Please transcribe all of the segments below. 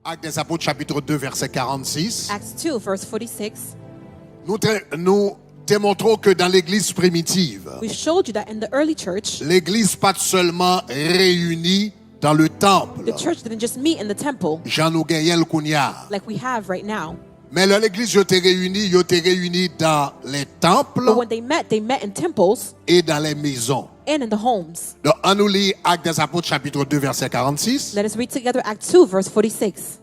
Actes des Apôtres, chapitre 2, verset 46. Acts 2, verse 46. Nous démontrons que dans l'église primitive, We showed you that in the early church, l'église pas seulement réunie dans le temple, the church didn't just meet in the temple Jean nous gagnait le kounia. like we have right now. Mais là, l'église était réunie dans les temples But when they met in temples et dans les maisons. and in the homes. Donc, on nous lit Actes des Apôtres, chapitre 2, verset 46. Let us read together Acts 2, verse 46.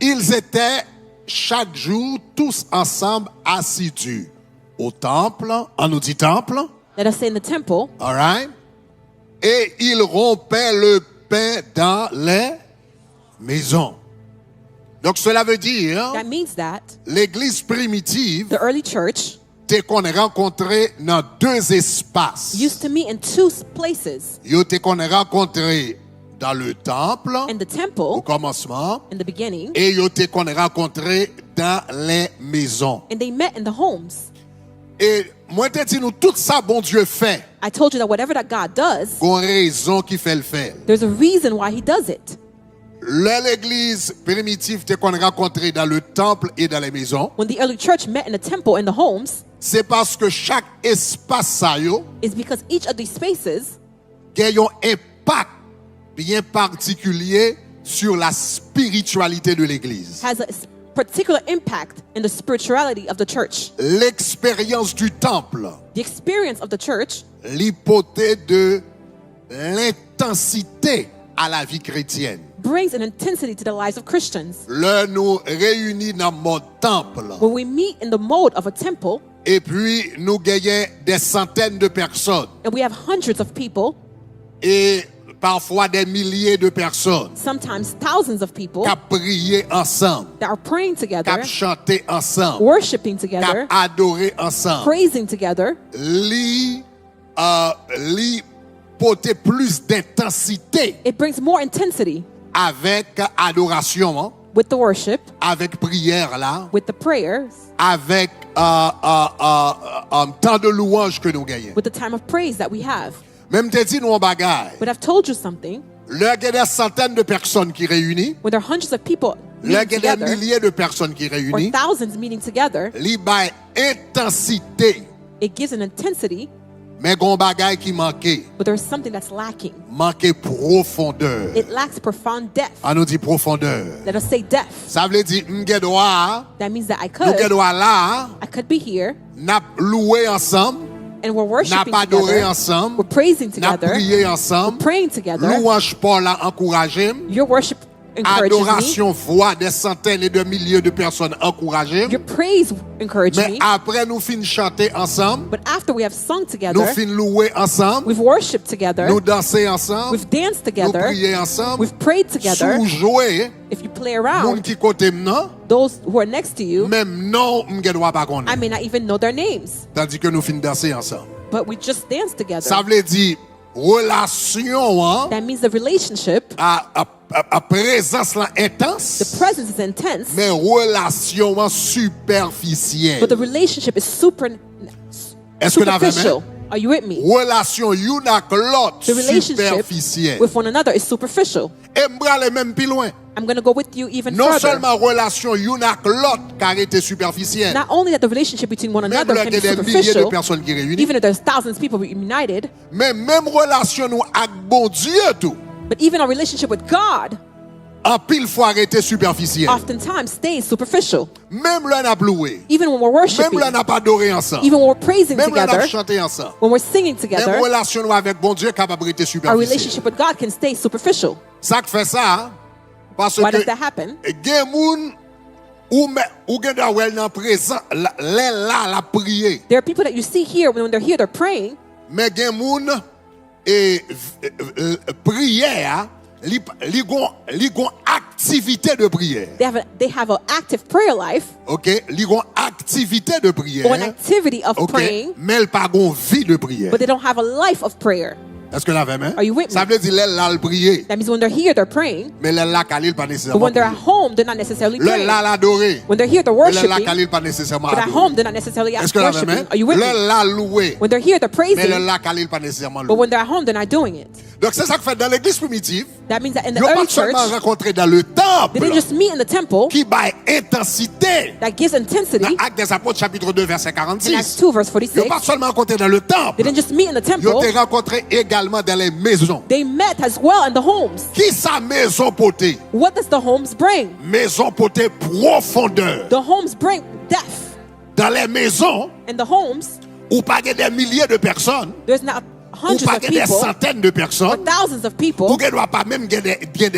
Ils étaient chaque jour tous ensemble assidus au temple, on nous dit temple, Let us say in the temple, all right? Et ils rompaient le pain dans les maisons. Donc cela veut dire, that means that l'église primitive, the early church t'es qu'on rencontré dans deux espaces. used to meet in two places, Yo t'es qu'on rencontré dans le temple, in the au temple, commencement, in the beginning, et yo t'es qu'on rencontré dans les maisons. and they met in the homes. Et moi, te dis nous, tout ça, bon Dieu fait. I told you that whatever that God does, Gon raison qui fait le faire. there's a reason why he does it. L'église primitive te qu'on rencontré dans le temple et dans les maisons, When the early church met in the temple and the homes, c'est parce que chaque espace ça yo is because each of these spaces gagne un impact bien particulier sur la spiritualité de l'église. has a particular impact in the spirituality of the church. L'expérience du temple, The experience of the church l'hypothèse de l'intensité à la vie chrétienne. brings an intensity to the lives of Christians. Là, nous réunis dans mon temple. When we meet in the mode of a temple Et puis, nous gagnons des centaines de personnes and we have hundreds of people, et parfois des milliers de personnes sometimes thousands of people, qui ont prié ensemble, that are praying qui together, ont chanté ensemble, worshiping qui ont together, adoré ensemble. praising together, Li porter plus d'intensité it brings more intensity avec adoration, hein, with the worship, avec prière là, with the prayers, avec temps de louange que nous gagnons. with the time of praise that we have. Même te dit nous en bagaille. But I've told you something. Là, il y a des centaines de personnes qui réunissent. When there are hundreds of people Là, meeting il y a des together, milliers de personnes qui or réunissent. thousands meeting together, Li bay intensité, it gives an intensity, mais gon bagay qui manquait, but there's something that's lacking. manquait profondeur. It lacks profound depth. On nous dit profondeur. Let us say depth. Ça veut dire m'ge droit, That means that I nous ge could droit là, be here n'a loué ensemble, and we're n'a worshiping pas adoré together, ensemble, we're praising n'a together, prié we're ensemble. praying together. Louange Paul a encouragé, Your worship encourages me. adoration voix des centaines et de milliers de personnes encouragées. Your praise encourages Mais me. après nous fin chanter ensemble, But after we have sung nous together, fin louer ensemble, we've worshipped together, nous danser ensemble, we've danced nous together, prier ensemble, we've prayed together. sous jouer, If you play moun around, qui côté m'nan, those who are next to you, même non m'ge droit pas I connaître. may not even know their names, Tandis que nous fin danser ensemble. but we just dance together. Ça veut dire relation hein, That means the relationship, à présence là the intense, presence is intense, mais relation hein, superficielle. but the relationship is Est-ce que vous avez superficial. Are you with me? relation une avec l'autre The relationship superficielle. with one another is superficial. Et m'brale même plus loin. I'm going to go with you even Non further. seulement relation une avec l'autre qui était superficielle. Not only that the relationship between one Même another là, can il y be a des milliers de superficial, personnes qui réunissent. even if there's thousands of people united, Mais même relation nous avec bon Dieu tout. but even our relationship with God En pile fois arrêté superficielle. oftentimes stays superficial. Même là n'a loué. Even when we're Même worshiping, là n'a pas adoré ensemble. even when we're praising Même là n'a together, chanté ensemble. when we're singing Même together, relation nous avec bon Dieu capable d'être our superficielle. relationship with God can stay superficial. Ça qui fait ça parce Why que does that happen? gen moun ou gen da wel nan présent là la prier. There are people that you see here, when they're here, they're praying, Mais gen moun prière li gon activité de prière. they have an active prayer life, OK, li gon activité de prière. or an activity of OK, praying, mais il pas gon vie de prière. but they don't have a life of prayer. Est-ce que la même? Are you with me? Ça veut dire là le prier, That means when they're here, they're praying, mais là kalil pas but nécessairement. when they're at home, they're not necessarily praying. Là l'adorer. When they're here, they're Mais là worshiping, kalil pas nécessairement. but at adorer. home, they're not necessarily Est-ce que la worshiping. même? Are you with me? Là louer. When they're here, they're Mais praising, là kalil pas nécessairement but louer. when they're at home, they're not doing it. Donc c'est ça que fait dans l'église primitive. That means that in the Ils n'ont early pas seulement church, rencontré dans le they didn't temple just meet in the temple. qui baille intensité. That gives intensity. Dans Actes des Apôtres chapitre 2 verset In Acts 46. 2 verse Ils n'ont 46. pas seulement rencontré dans le They temple. didn't just meet in the Ils ont temple. été rencontrés également dans les maisons. They met as well in the homes. Qui sa maison potée? What does the homes bring? Maison potée profondeur. The homes bring death. Dans les maisons, In the homes, où pas des milliers de personnes, there's not ou hundreds pas of des people centaines de or personnes, thousands of people. ou ne doit pas même des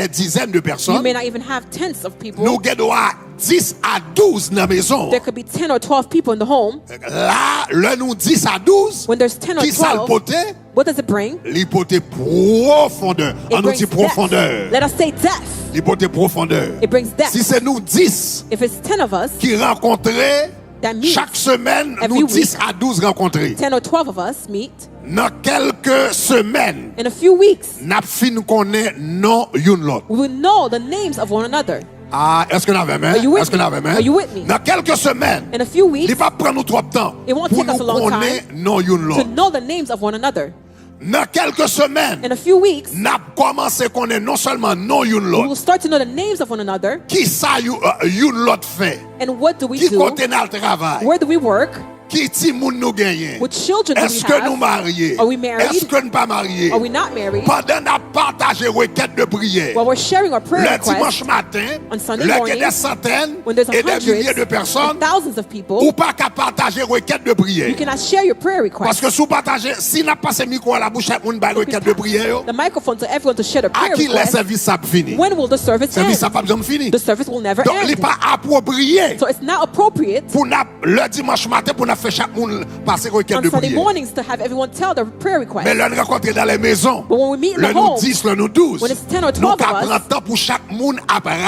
dizaines de You personnes. may not even have tens of people. Nous doit 10 à 12 dans la maison. There could be 10 or 12 people in the home. Là, le nous 10 à 12, When there's 10 or qui ça le 12, poté? what does it bring? L'hypothèse profondeur. It On nous brings dit profondeur. death. Let us say death. L'hypothèse profondeur. It brings death. Si c'est nous 10 If it's 10 of us, qui rencontraient, that means chaque semaine, every nous week, 10 à 12 rencontrés. 10 or 12 of us meet. Dans quelques semaines, In a few weeks, n'a fin connaît non une l'autre. we will know the names of one another. Ah, est-ce que nous avons Are you with Est-ce que nous me? avons Are you with me? Dans quelques semaines, In a few il weeks, ne va pas prendre nous trop de temps It won't pour take us nous a long connaître non une to l'autre. know the names of one another. Dans quelques semaines, In a few weeks, n'a commencé à connaître non seulement non une we will l'autre, start to know the names of one another. qui ça une l'autre fait, And what do we qui do? côté dans le travail, Where do we work? qui ti moun nous gagnent. What children do we Est-ce que nous have? mariés? Are we married? Est-ce que nous pas mariés? Are we not married? Pendant qu'on partage requêtes de prière, While we're sharing our prayer le dimanche requests matin, on Sunday là, il y a morning, des centaines when there's et des milliers de hundreds personnes, and thousands of people, ou pas qu'à partager requêtes de prière. you cannot share your prayer Parce requests. que si vous partagez, si n'a pas ce micro à la bouche, on va requête de prière. The microphone to everyone to share the À prayer qui le request. service ça fini? When will the service Le service ça end? pas besoin de finir. The service will never Donc, il n'est end. pas approprié So it's not appropriate pour le dimanche matin pour nous faire chaque monde passer requête on de Sunday prière. mornings to have everyone tell their prayer Mais request. là, nous rencontrons dans les maisons. But when we meet in Le the nous home, 10, le nous 12. when it's 10 or 12 Nous of us, prendre temps pour chaque monde à bailler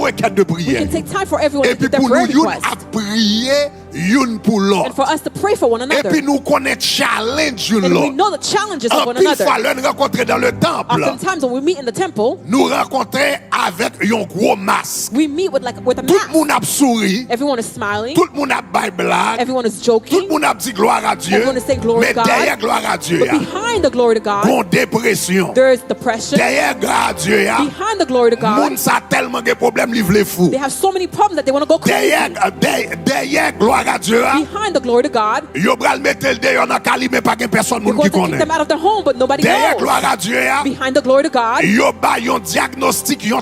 requête de we prière. can take time for everyone Et to puis give their pour prayer nous, request. à prier une pour And l'autre. for us to pray for one Et another. puis nous connaître challenge une And we l'autre. know the challenges of En one pile another. fois, là, nous rencontrer dans le temple. Oftentimes when we meet in the temple, Nous rencontrer avec un gros masque. we meet with a Tout le mask. monde a souri. Everyone is smiling. Tout le monde a bail blague. Everyone is Tout joking. le monde a dit gloire à Dieu. Everyone is saying glory Mais to God. derrière gloire à Dieu, But behind the glory to God, bon dépression. there is depression. Derrière gloire à Dieu, Behind the glory to moun God, sa tellement de problèmes, li vle fou. they have so many problems that they want to go crazy. Derrière gloire à Dieu, Behind the glory to God, yo bral mette le dehors dans cali mais pas gen personne they're moun going qui to kick connaît. them out of their home, but nobody Derrière knows. gloire à Dieu, Behind the glory to God, yo ba yon diagnostic, yon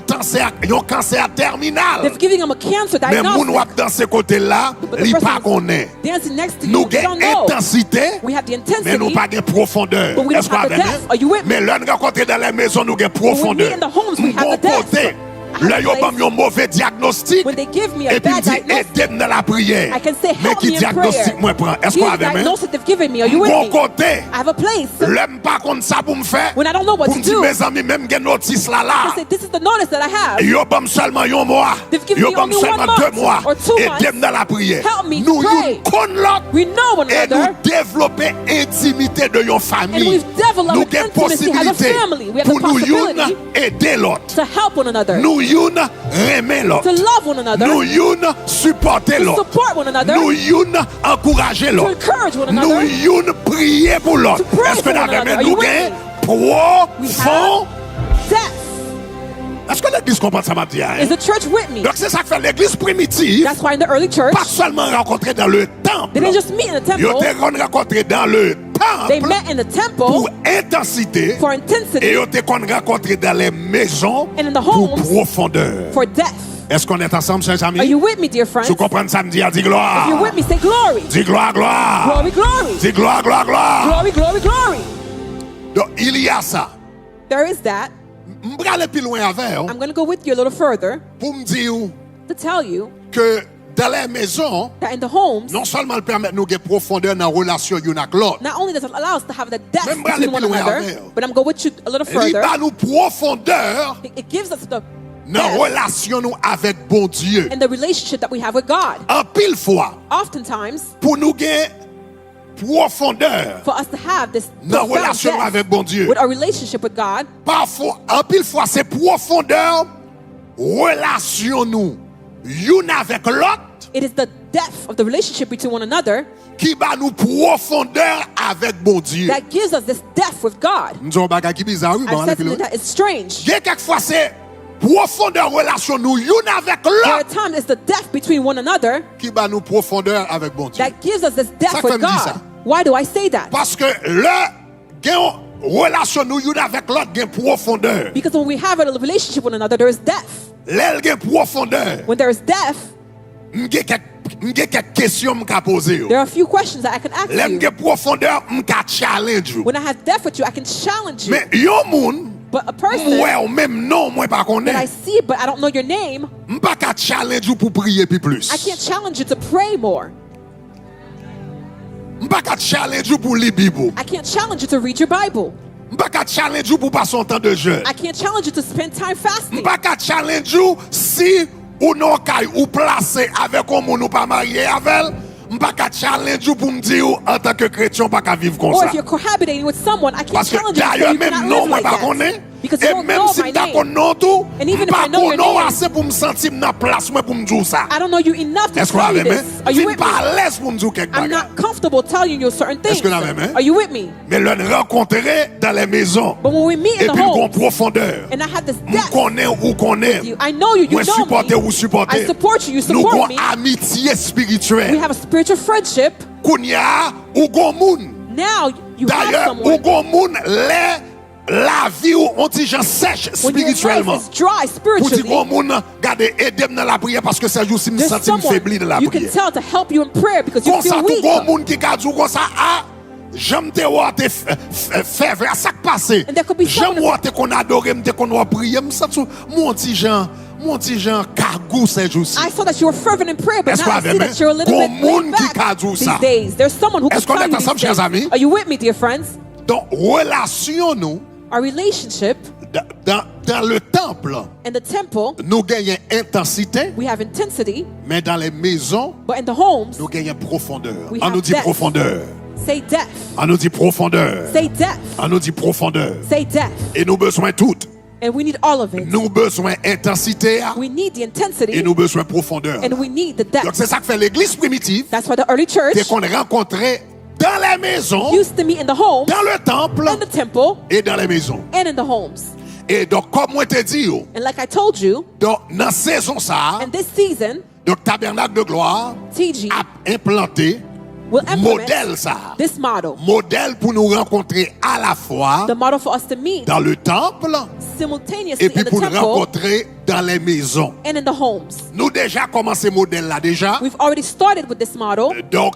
cancer terminal. they're giving them a cancer Mais moun diagnosis. wap dans ce côté-là, But the li person pa connaît. dancing next to you, Nous you gen don't know. intensité, We have the mais nous intensity, pas gen profondeur. but we don't Est-ce qu'on have the avait depth. Are you with me? Mais là, nous rencontrons dans la maison, nous gen profondeur. in the homes, we have Bon the depth. côté, I have là, a yo place. bam yon mauvais diagnostic. When they give me a Et puis, bad dit, diagnosis, aidez-moi dans la prière. I can say, Mais help qui me in diagnostic prayer. moi prend? Est-ce Here's qu'on the avait même? diagnosis they've given me. Are you with Bon me? côté, I have a place. l'aime pas contre ça pour me faire. When I don't know what Pour to me dire, do, mes amis, même gen notice là, I say, this is the notice that I have. yo bam seulement yon mois. They've given Yo me bam only seulement 1 2 mois. month or 2 months. Aidez-moi dans la prière. Help me to Nous pray. yon kon l'autre. We know one Et nous another, développer intimité de yon and famille. we've developed Nous an avons intimacy as a possibilité family. We have the pour nous yon possibility aider l'autre. to help one another, Nous yon aimer to l'autre. love one another, Nous yon supporter to l'autre. support one another, Nous yon encourager to l'autre. encourage one Nous another. yon prier pour l'autre. To pray Est-ce que for nous one another. avons Are you nous with gain We profond? Depth. Est-ce que l'église comprend ça m'a dit? Is the church with me? Donc c'est ça que fait l'église primitive. That's why in the early church, Pas seulement rencontré dans le temple. they didn't just meet in the Ils temple, ont rencontré dans le they temple met in the pour temple intensité. for Et intensity ils ont rencontré dans les maisons and in the pour homes profondeur. for depth. Est-ce qu'on est ensemble, chers Are amis? you with me, dear friends? Tu comprends ça me dit, dis If you're gloire. with me, say glory. Dis gloire, gloire. Glory, glory. Dis gloire, gloire, gloire. Glory, glory, glory. Donc il y a ça. There is that. Je vais aller plus loin avec I'm going to go with you a little further pour me dire to tell you que dans les maisons, that in the homes, non seulement elle permet de nous de profondeur dans la relation une avec l'autre, not only does it allow us to have the depth Même between one aller plus loin another, avec. but I'm going to go with you a little il further. va nous profondeur It gives us the dans la depth relation nous avec bon Dieu. and the relationship that we have with God. En pile fois, Oftentimes, pour nous gagner profondeur for us to have this dans la profound relation depth avec bon Dieu, with our relationship with God, parfois, en pile fois, c'est profondeur relation nous une avec l'autre it is the depth of the relationship between one another qui bat nous profondeur avec bon Dieu. that gives us this depth with God. Nous avons bagage qui bizarre, oui, I've said something that is strange. il y a quelquefois c'est profondeur relation nous une avec There are l'autre times it's the depth between one another qui bat nous profondeur avec bon Dieu. that gives us this Ça depth fait with me dire ça. God. Why do I say that? Parce que le gain relation nous une avec l'autre gain profondeur. Because when we have a relationship with one another, there is depth. L'aile gain profondeur. When there is depth, M'gè quelques questions m'ka poser yo. there are a few questions that I can ask L'aime you. gain profondeur m'ka challenge yo. When I have depth with you, I can challenge you. Mais yon moun But a person ouais ou même non moi pas that I connaît. see but I don't know your name, M'pa ka challenge you pour prier plus plus. I can't challenge you to pray more. M'pa ka challenge you pour lire Bible. I can't challenge you to read your Bible. M'pa ka challenge you pour passer un temps de jeûne. I can't challenge you to spend time fasting. M'pa ka challenge you si ou non kay ou placé avec un moun ou pas marié avec. M'pa ka challenge you pour me dire en tant que chrétien pas ka vivre comme Or ça. if you're cohabitating with someone, I can't Parce que challenge you to say d'ailleurs you même cannot non live moi like pas that. connaît. Because you Et don't même know si my m'ta name. connaît tout, And even if m'pa I know your connaît name, assez pour me sentir dans place moi pour me dire ça. I don't know you enough to Est-ce qu'on tell you avait this. Are you Si with pas me? à l'aise pour me dire quelque I'm chose. not comfortable telling you certain things. Est-ce que l'avez même? Are you with me? Mais le rencontrer dans les maisons. But when we meet Et in the puis nous avons home, profondeur. and I have this Nous depth connaissons ou connaît. with you, I know you, you Moi know supporter ou me. supporter. I support you, you Nous support avons me. amitié We spirituelle. have a spiritual friendship. Kounya ou gon moun. Now you have D'ailleurs, ou someone. gon moun la vie ou on dit j'en sèche When your life spirituellement. is dry Pour dire spiritually, gon moun garder aider dans la prière parce que c'est jour si me there's senti me someone faibli dans la you can prière. tell to help you in prayer because you Comme ça feel tout weak. gon moun qui ka dou comme ça ah j'aime te voir te faire ça qui passé. And there could be J'aime someone- voir te qu'on adore me te qu'on va prier me sens mon petit Jean cagou ces jours-ci. I saw that you were fervent in prayer, but Est-ce now I qu'on see avait that you're a little bon bit monde laid qui back a dit these ça? days. There's someone who can Est-ce qu'on tell est you these ensemble, chers things. amis? Are you with me, dear friends? Donc relation nous Our relationship dans le temple in the temple, nous gagnons intensité we have intensity, mais dans les maisons but in the homes, nous gagnons profondeur. We On have nous dit depth. profondeur. say depth. On nous dit profondeur. Say depth. On nous dit profondeur. Say depth. Et nous besoin toutes. And we need all of it. Nous besoin intensité We need the et intensity nous besoin profondeur. and we need the Donc depth. c'est ça que fait l'église primitive, That's why the early church c'est qu'on rencontrait dans les maisons, used to meet in the home, dans le temple in the temple, et dans les maisons. and in the homes. Et donc comme moi te dit, And like I told you, donc dans saison ça, in this season, donc tabernacle de gloire TG a implanté will implement modèle ça. this model. Modèle pour nous rencontrer à la fois The model for us to meet dans le temple simultaneously et puis in the pour nous temple rencontrer dans les maisons. and in the homes. Nous déjà commencé modèle là déjà. We've already started with this model. Donc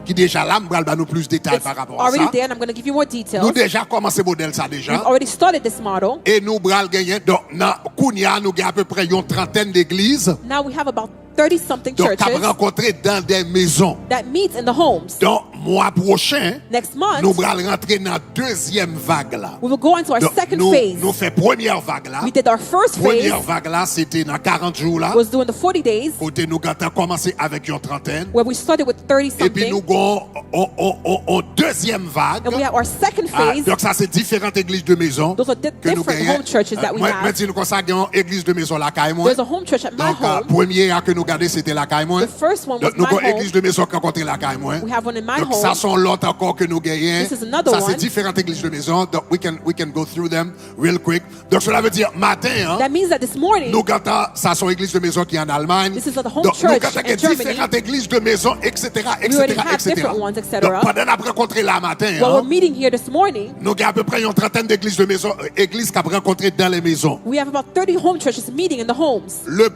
qui déjà là, me va nous plus de détails It's par rapport à already ça. there, and I'm going to give you more Nous details. déjà commencé modèle ça We've déjà. already started this model. Et nous bral gagner donc dans Kounia nous avons à peu près une trentaine d'églises. Now we have about 30-something Donc t'as churches rencontré dans des maisons. that meet in the homes. Donc mois prochain, Next nous month, bral rentrer dans deuxième vague là. we will go into our Donc, second nous phase. fait première vague là. We did our first phase, Première vague là, c'était dans 40 jours là. was doing the 40 days, Côté nous avons commencé avec une trentaine. where we started with Et puis nous 30-something. avons deuxième vague. And we have our second Ah, phase. donc ça c'est différentes églises de maison Those are que nous different gagnons. home churches that we Moi have. dis nous comme ça gagnons église de maison la caille moi. There's a home church at my Donc home. premier que nous gardons c'était la caille moi. The first one was Donc nous my avons home. église de maison qui rencontré la caille moi. We have one in my Donc ça home. sont l'autre encore que nous gagnons. This is another Ça c'est one. différentes églises de maison. Donc we can go through them real quick. Donc cela veut dire matin hein, That means that this morning, nous gardons ça sont églises de maison qui est en Allemagne. This is the home Donc nous church gardons in Germany. différentes églises de maison etc. We already have different ones, etc. Donc pendant qu'on a rencontré la matin while hein, we're meeting here this morning, nous avons à peu près une trentaine d'églises de maison, églises qu'on a rencontrées dans les maisons. we have about 30 home churches meeting in the homes. Le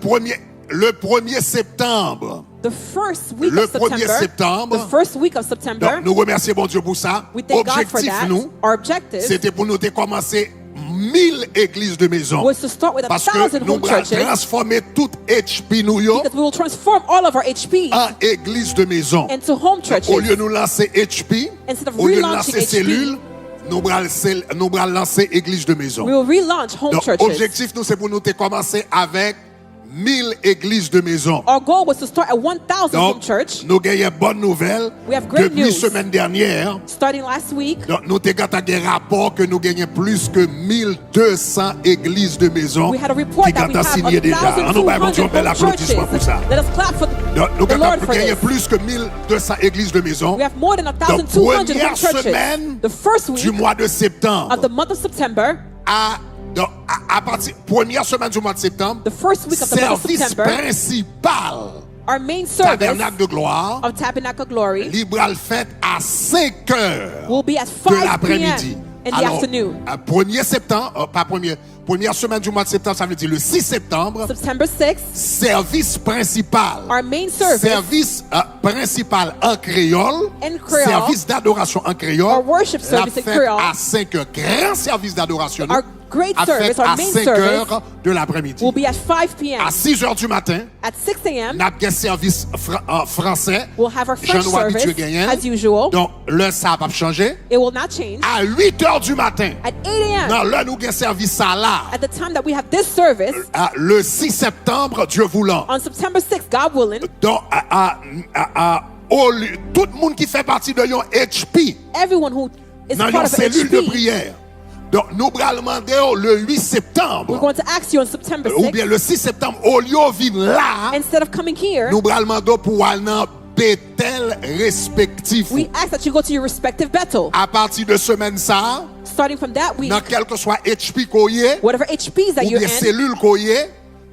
1er septembre, The first week Le of 1er septembre. the first week of September, donc nous remercions bon Dieu pour ça. we thank God for Objectif that. nous, Our objective c'était pour nous de commencer 1000 églises de maison. was to start with Parce 1,000 que nous home allons churches, transformer toute HP New York because we will transform all of our HPs en église de maison. into home churches. Au lieu de nous lancer HP, Instead of au lieu de relaunching lancer HP, cellule, nous allons lancer église de maison. We will relaunch home Donc, churches. objectif nous c'est pour nous de commencer avec 1000 églises de maison. Our goal was to start at 1,000 home Donc, church. nous avons bonne nouvelle. We have great Depuis news. semaine dernière, Starting last week, donc, nous avons un rapport que nous gagnons plus que 1200 églises de maison we had a report qui that we ont have signé déjà. On nous 1,200 un bel home applaudissement pour ça. churches. Let us clap for Donc, nous the Lord avons for gagné this. plus que 1200 églises de maison. We have more than Donc, 1,200 home première churches. semaine The first du week mois de septembre of the month of September, à partir première semaine du mois de septembre, the first week of the month of service September, principal our main service Tabernacle de gloire of Tabernacle Glory Libral fête à 5 heures will be at de 5 l'après-midi. p.m. in the Alors, afternoon. 1er septembre, pas première semaine du mois de septembre, ça veut dire le 6 septembre, September 6th, service principal. our main service, Service principal en créole, In creole. Service d'adoration en créole, Our worship la service in fête creole. à 5 heures, grand service d'adoration, Our great à service, fête our à main 5 service heures de l'après-midi. will be at 5 p.m. À 6 heures du matin, At 6 a.m., nous avons un service français. we'll have our French Jean-Noir service habitué gagnant. as usual. Donc, le ça va changer. It will not change. À 8 heures du matin, At 8 a.m., non, là, nous avons un service ça là. at the time that we have this service, Le 6 septembre, Dieu voulant. on September 6th, God willing, Donc, tout le monde qui fait partie de yon HP, everyone who is dans part une of cellule de HP, prière. Donc, nous allons demander le 8 we're septembre, going to ask you on September ou 6th, bien le 6 septembre, au lieu de vivre là, instead of coming here, nous allons demander pour aller dans Bethel respectif. we ask that you go to your respective Bethel. À partir de semaine ça, Starting from that week, dans quel que soit HP qu'on y est, whatever HPs that ou you're bien in, cellule qu'on y est,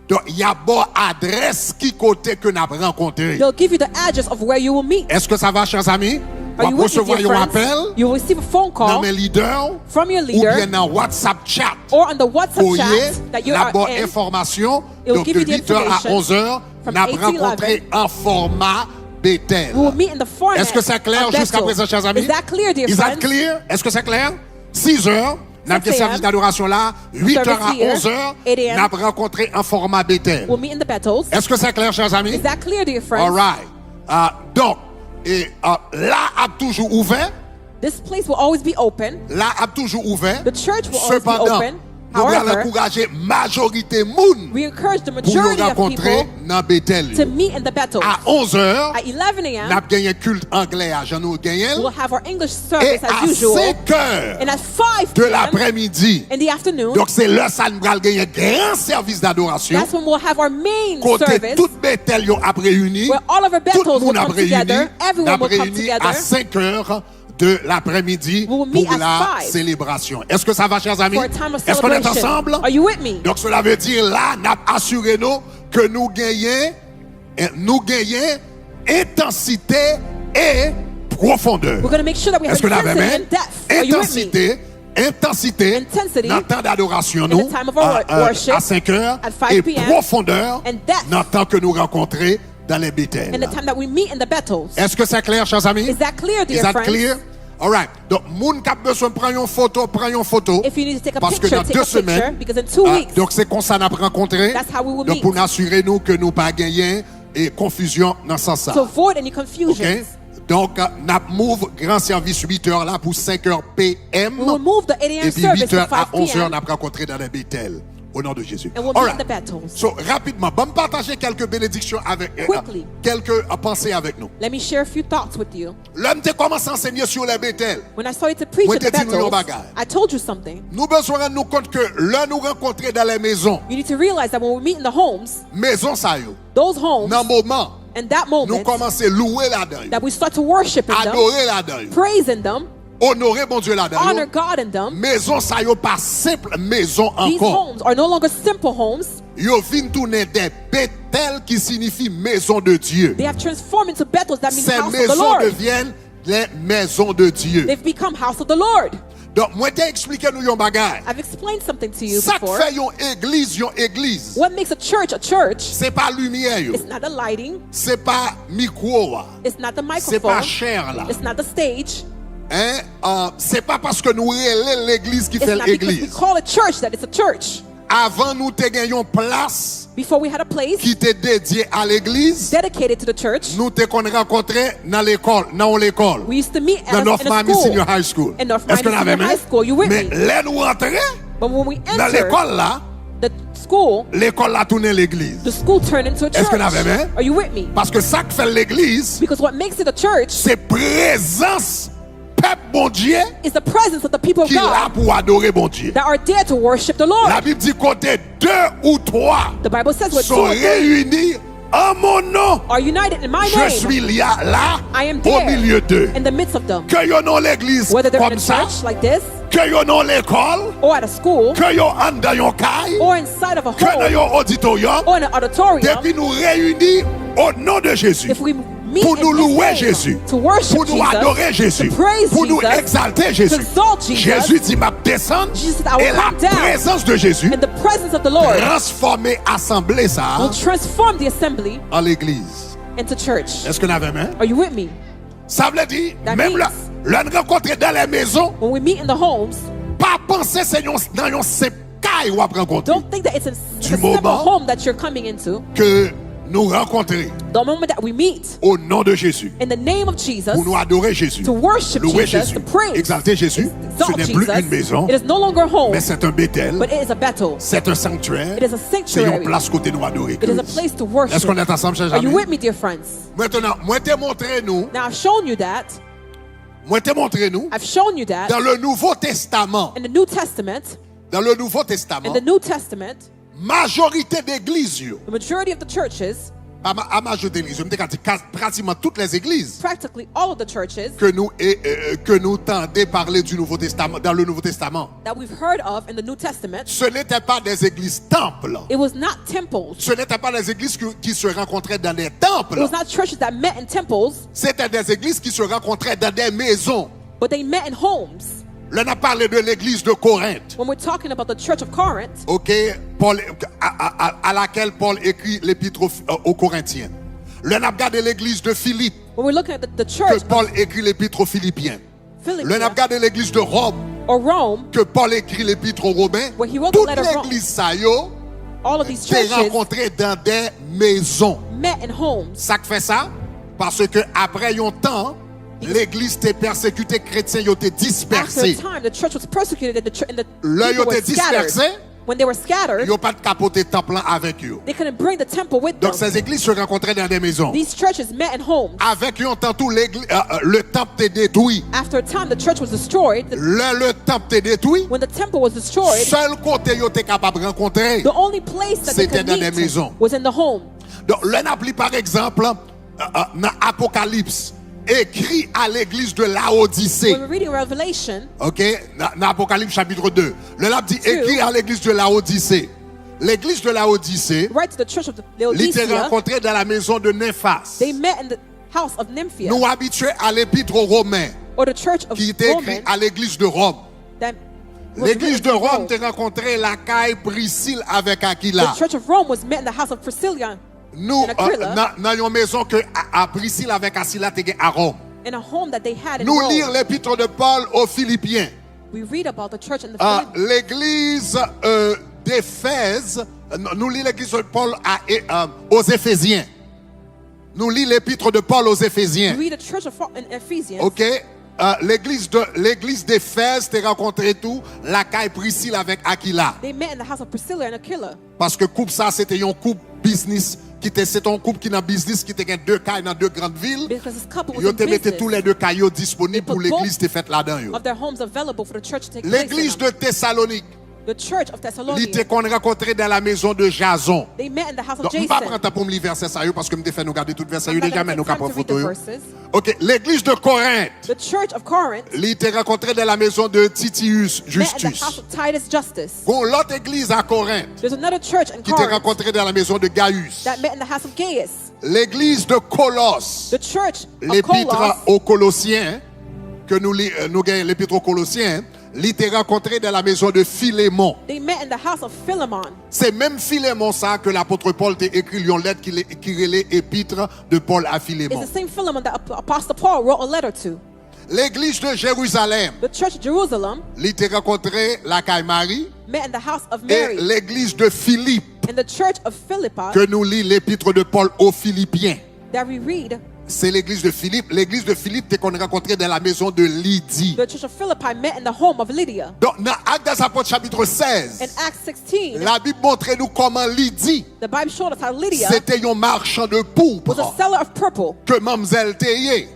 donc il y a bon adresse qui côté que nous avons rencontré. they'll give you the address of where you will meet. Est-ce que ça va, chers amis? Are On you va with me, recevoir dear un friends? appel You will receive a phone dans call mes leaders from your ou bien leader dans WhatsApp chat. or on the WhatsApp Qu'on y chat est, that you la are bonne in. information. It will Donc give de you the 8h à information 11h, from nous 8 to rencontré en format Bethel. We will meet in the format Est-ce que c'est clair of jusqu'à Bethel. présent, chers amis? Is that clear, dear Is that friends? clear? Est-ce que c'est clair? 6h, nous avons 6 service d'adoration là. 8h à Service here, 11h, 8 a.m. nous avons rencontré en format Bethel. We'll meet in the Bethels. Est-ce que c'est clair, chers amis? Is that clear, dear friends? All right. Donc, là, a toujours ouvert. This place will always be open. Là, a toujours ouvert. The church will always be Cependant, open. nous allons However, encourager majorité moun we encourage the pour nous majority of rencontrer people dans Bethel. to meet in the Bethels. À 11h, At 11 nous a.m., avons gagné culte anglais à Jean-Nous Gagné. we'll have our English Et service à as usual. 5h And at 5 de p.m. l'après-midi, in the afternoon, donc c'est là ça nous allons gagner grand service d'adoration. that's when we'll have our main Côté service tout Bethel yo a réuni. where all of our Tout Bethels le will monde a come réuni. together. On Everyone a will come réuni à together. 5h de l'après-midi We will meet pour at la 5. célébration. Est-ce que ça va, chers amis? For a time of Est-ce qu'on est celebration. ensemble? Are you with me? Donc cela veut dire là, nous assurons que nous gagnons intensité et profondeur. We're going to make sure that we have Est-ce que là, intensity amen? and depth. Are you with me? Intensité, Intensity dans le temps d'adoration, in nous, the time of our worship à 5 heures, at 5 et p.m. profondeur, and depth dans le temps que nous rencontrons dans les Bethel. in the time that we meet in the Bethels. Est-ce que c'est clair, chers amis? Is that clear, dear Is that friends? clear? All right. Donc, moun qui a besoin de prendre une photo, prends une photo. If you need to take a Parce que picture, dans take 2 a picture, semaines, because in 2 weeks, donc c'est comme ça qu'on a rencontré. That's how we will Donc, meet. pour nous assurer nous que nous pas gagner et confusion dans ce sens. to avoid any OK? confusions, Donc, n'a move grand service 8h là pour 5h PM. we will move the 8 Et a.m. puis service 8h to à 5 11h, p.m. on a rencontré dans les Bethel. Au nom de Jésus. and we'll All meet in the right. Bethels. So, rapidement, bon, partager quelques bénédictions avec Quickly. quelques pensées avec nous. Let me share a few thoughts with you. L'homme te commence à enseigner sur les Bethel. When I started to preach Moi, in the te dis nous yon Bethels, bagay. I told you something. Nous besoin rendre nous compte que là nous rencontrer dans les maisons, You need to realize that when we meet in the homes, maison ça yo, those homes, dans moment and that nous moment, commencer louer là-dedans, that we start to worship in them, adorer là-dedans, praise in them, honorer bon Dieu là-dedans. honor God in them. Maison ça yo pas simple maison These encore. homes are no longer simple homes. Yo vinn tourner des Bethel qui signifie maison de Dieu. They have transformed into Bethels. That means Ces house of the maisons Lord. deviennent les maisons de Dieu. They've become house of the Lord. Donc moi t'ai expliqué nous yon bagay. I've explained something to you Ça before. fait yon église. What makes a church? C'est pas lumière yo. It's not the lighting. C'est pas micro. It's not the C'est pas microphone. cher là. It's not the stage. Hein? C'est pas parce que nous relèvons l'église qui It's fait not because we l'église. call it church that it's a church. Avant nous te gagnions place Before we had a place qui était dédiée à l'église, dedicated to the church, nous te qu'on rencontré dans l'école. we used to meet Dans at North in a Miami school. Senior High School. In North Est-ce que Miami nous Senior avons High School. You with Mais me? là nous rentrons But when we dans enter l'école là, the school, l'école a tourné l'église. the school turned into a Est-ce church. que vous avez aimé? Are you with me? Parce que ça que fait l'église, Because what makes it a church c'est présence peuple bon Dieu is the presence of the people of qui là God pour adorer bon Dieu. that are there to worship the Lord. La Bible dit côté 2 ou 3 The Bible says what two sont or three réunis en mon nom. are united in my Je name, suis là I am au milieu there d'eux. in the midst of them. Que yo non l'église Whether they're in comme a ça, church like this, que yo non l'école, or at a school, que yo en dans yon caille, or inside of a que dans home, yon auditorium, or in an auditorium, depuis nous réunis au nom de Jésus. if we meet Pour in nous His louer name, Jésus, to worship pour nous adorer Jesus, Jésus, to praise pour nous Jesus, exalter to Jésus. exalt Jesus, Jésus dit m'a descendre Jesus said, I will et la come down, présence de Jésus and the presence of the Lord transformer assemblée ça will transform the assembly en l'église. into church. Est-ce que nous avons main? Are you with me? Ça veut dire That même means- là, l'on rencontre dans les maisons, When we meet in the homes, pas penser c'est dans un simple caille ou après rencontrer don't think that it's a simple moment- home that you're coming into. que nous rencontrer The moment that we meet au nom de Jésus in the name of Jesus, pour nous adorer Jésus, to worship louer Jesus, Jésus, to praise, exalter Jésus, ce exalt n'est plus Jesus, une maison, it is no longer home, mais c'est un Bethel, but it is a Bethel. c'est un sanctuaire, It is a c'est une sanctuary. place côté nous adorer It is a Christ. place to Est-ce worship. qu'on est ensemble, chers Are you amis? with me, dear friends? Maintenant, moi t'ai montré nous, Now I've shown you that. I've shown you that dans le Nouveau Testament, in the New Testament. dans le Nouveau In Testament, the New Testament, majorité d'églises, yo, the majority of the churches, à majorité d'églises, je me dis pratiquement toutes les églises practically all of the churches que nous tendez parler du Nouveau Testament, dans le Nouveau Testament, that we've heard of in the New Testament, ce n'étaient pas des églises temples. it was not temples. Ce n'étaient pas des églises qui se rencontraient dans des It temples. was not churches that met in temples, C'était des églises qui se rencontraient dans des maisons. but they met in homes. Là, on a parlé de l'église de Corinthe, When we're talking about the church of Corinth, ok, à laquelle Paul écrit l'épître aux Corinthiens. Là, on a regardé l'église de Philippe, when we're looking at the que church Paul écrit l'épître aux Philippiens. Là, on a Philippi regardé l'église de Rome, or Rome, que Paul écrit l'épître aux Romains. When he wrote the Toute letter Rome, l'église, ça yo, all of these s'est churches rencontrée dans des maisons. met in homes. Ça fait ça parce que après un temps, l'église était persécutée, chrétiens ont été After a dispersés. time, the church was persecuted and the Là, people ils were étaient dispersés. scattered. When they were scattered, Ils n'ont pas de capoter temple avec eux. they couldn't bring the temple with them. Donc ces églises se rencontraient dans des maisons. These churches met in homes. Avec un temps tout le temple était détruit. After a time, the church was destroyed. Le temple était détruit. When the temple was destroyed, Seul côté ils étaient capables de rencontrer. the only place that they C'était could dans des meet maisons. was in the home. Donc là, on appelle par exemple dans Apocalypse, écrit à l'église de Laodicée. When we're reading Revelation, Ok, dans Apocalypse chapitre 2. Le lab dit Two. écrit à l'église de Laodicée. L'église de Laodicée, right to the church of l'était Laodicea, rencontrée dans la maison de Nymphas. they met in the house of Nymphaea, Nous habitués à l'épître aux Romains, or the church of qui était écrit Roman, à l'église de Rome. that was L'église written de in Rome Rome. t'es rencontré la caille Priscille avec The Aquila. church of Rome was met in the house of Priscilla, Nous, and Aquila, dans une maison que à Priscille avec Aquila t'es à Rome. in a home that they had in Nous Rome. lire l'épître de Paul aux Philippiens. We read about the church in the Philippines. L'église d'Éphèse, nous lisons l'église de Paul aux Éphésiens. Nous lisons l'épître de Paul aux We Éphésiens. read the church of in Ephesians. Ok? L'église d'Éphèse, t'es rencontré tout, la caille Priscille avec Aquila. They met in the house of Priscilla and Aquila. Parce que couple ça, c'était un couple business, c'est un couple qui dans business, qui était deux cailles dans deux grandes villes. Because this couple was Ils in te mettaient tous les business deux caillots disponibles They pour put l'église both t'es faite là-dedans. yo. of their homes available for the church to take place in L'église them. de Thessalonique, The church of l'ité Thessalonica. qu'on rencontré dans la maison de Jason. They met in the house of Donc, je ne vais pas Jason. prendre temps pour me lire verset ça parce que je me fait nous garder tout verset. I'm not Déjà, gonna mais nous take capons time to read photo. the verses. Ok, l'église de Corinthe, The church of Corinth l'ité rencontré dans la maison de Titius met in the Justus. house of Titus Justice. Bon, l'autre église à Corinthe, There's another church in qui était Corinth rencontrée dans la maison de Gaius. that met in the house of Gaius. L'église de Colosse, The church of l'épître Colossus, aux Colossiens, que nous gagnons l'épître aux Colossiens, l'ité rencontré dans la maison de Philémon. they met in the house of Philemon. C'est même Philémon ça que l'apôtre Paul t'a écrit une lettre qui relait épître de Paul à It's Philémon. the same Philemon that Apostle Paul wrote a letter to. L'église de Jérusalem, The church of Jerusalem l'ité rencontré la caille Marie met in the house of et Mary. l'église de Philippe And the church of Philippi que nous lit l'épître de Paul aux Philippiens. that we read c'est l'église de Philippe. L'église de Philippe, t'es qu'on rencontré dans la maison de Lydie. The church of Philippi met in the home of Lydia. Donc, dans Actes des Apôtres, chapitre In 16, Acts 16, la Bible montre nous comment Lydie, the Bible showed us how Lydia c'était un marchand de was a pourpre seller of purple. que Mamselle Théier.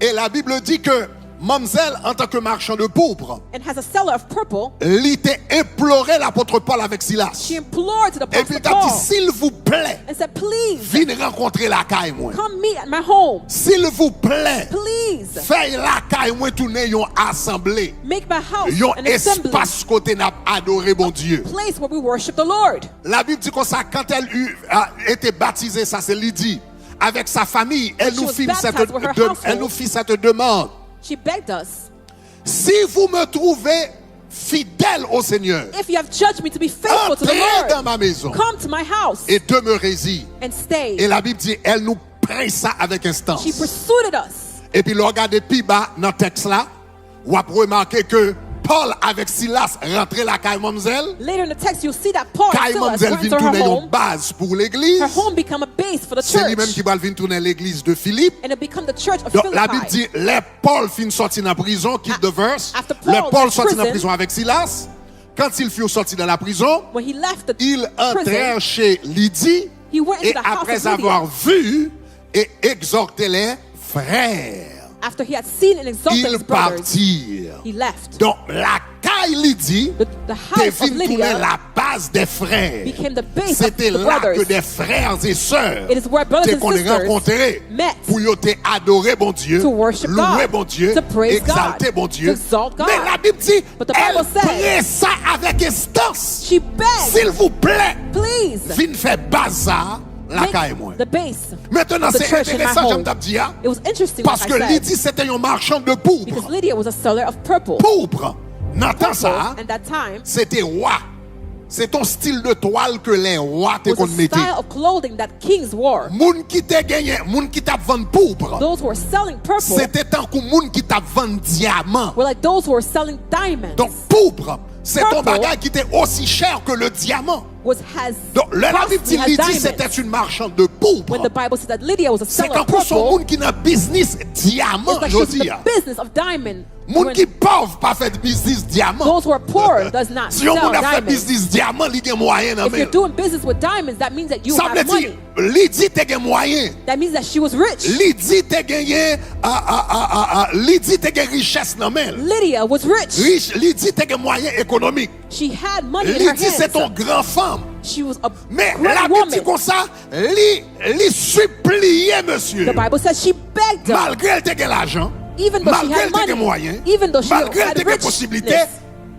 Et la Bible dit que Mamselle, en tant que marchand de pourpre, And as a seller of purple, il t'a imploré l'apôtre Paul avec Silas. she implored to the Et puis apostle il t'a dit, Paul s'il vous plaît, and said, please, venez rencontrer la caille moi. come meet at my home. S'il vous plaît, Please, faites la caille moi tourner une assemblée. make my house Un an assembly, espace côté n'a adoré bon Dieu. place where we worship the Lord. La Bible dit comme ça, quand elle a été baptisée, ça c'est Lydie, avec sa famille, elle she nous was fit baptized cette, with her elle nous household. fit cette demande. She begged us, Si vous me trouvez fidèle au Seigneur, if you have judged me to be faithful to the entrez dans Lord, ma maison come to my house et demeurez-y. and stay. Et la Bible dit, elle nous prend ça avec instance. She pursued us. Et puis, le regardez plus bas dans le texte là, vous avez remarqué que Paul avec Silas rentrait la caille Mamselle. Later in the text, you'll see that Paul and Caille Silas Mamselle went vient to her tourner une home. base pour l'église. Her home became a base for the C'est lui-même church, qui va venir tourner l'église de Philippe. and it became the church of Donc, la Bible Philippi. dit, les Paul fin sorti de la prison, quitte de verse. After Paul Les Paul left sorti de la prison, prison avec Silas. Quand il fut sorti de la prison, When he left the il entrèrent prison, chez Lydie. he went into Et the house après of Lydia. avoir vu et exhorté les frères, After he had seen and exalted ils his brothers, partirent. he left. Donc, la caille Lydie The house of devine tourner Lydia la base des frères. became the base of C'était the là que brothers. des frères et sœurs It is where brothers and qu'on les sisters rencontrait met pour y te adorer bon Dieu, to worship louer God, bon Dieu, to praise exalter God, bon Dieu. to exalt God. Mais la Bible dit, But the elle Bible says- prie ça avec instance. She begged, S'il vous plaît, please, viens faire bazar la make caille moi. the base Maintenant, of the c'est church in my intéressant, home. j'aime t'as dit, hein, It was interesting parce what que I said, Lydie, c'était un marchand de pourpre. because Lydia was a seller of purple. Pourpre. N'entends ça, And that time c'était roi. C'est ton style de toile que les rois te was qu'on a mettait. style of clothing that kings wore. Moun qui t'a gagné, moun qui t'a vendu pourpre. Those who were selling purple C'était tant que moun qui t'a vendu diamant. were like those who were selling diamonds. Donc pourpre, c'est ton Purple bagage qui était aussi cher que le diamant. Was has Donc la Bible dit costly as Lydie diamonds. c'était une marchande de pourpre. When the Bible says that Lydia was a C'est seller quand of pour son purple, monde qui n'a business diamant, it's like je she's dis. in the business of diamond. Moun When qui pauvre pas fait business diamant. those who are poor does not Si on sell a fait diamonds. business diamant, il y a moyen dans If you're mais. doing business with diamonds, that means that you Ça veut have dire money. Lydie t'a gagné moyen. That means that she was rich. Lydie t'a gagné Lydie t'a gagné richesse dans mais. Lydia was rich. Lydie t'a gagné moyen économique. She had money in her Lydie c'est ton hands. grand femme. She was a Mais great la Bible dit woman. comme ça, li suppliait monsieur. The Bible says she begged her. Malgré elle t'a gagné l'argent, Even though she malgré had elle t'a gagné money, moyen, even though she malgré elle had t'a gagné possibilité, richness,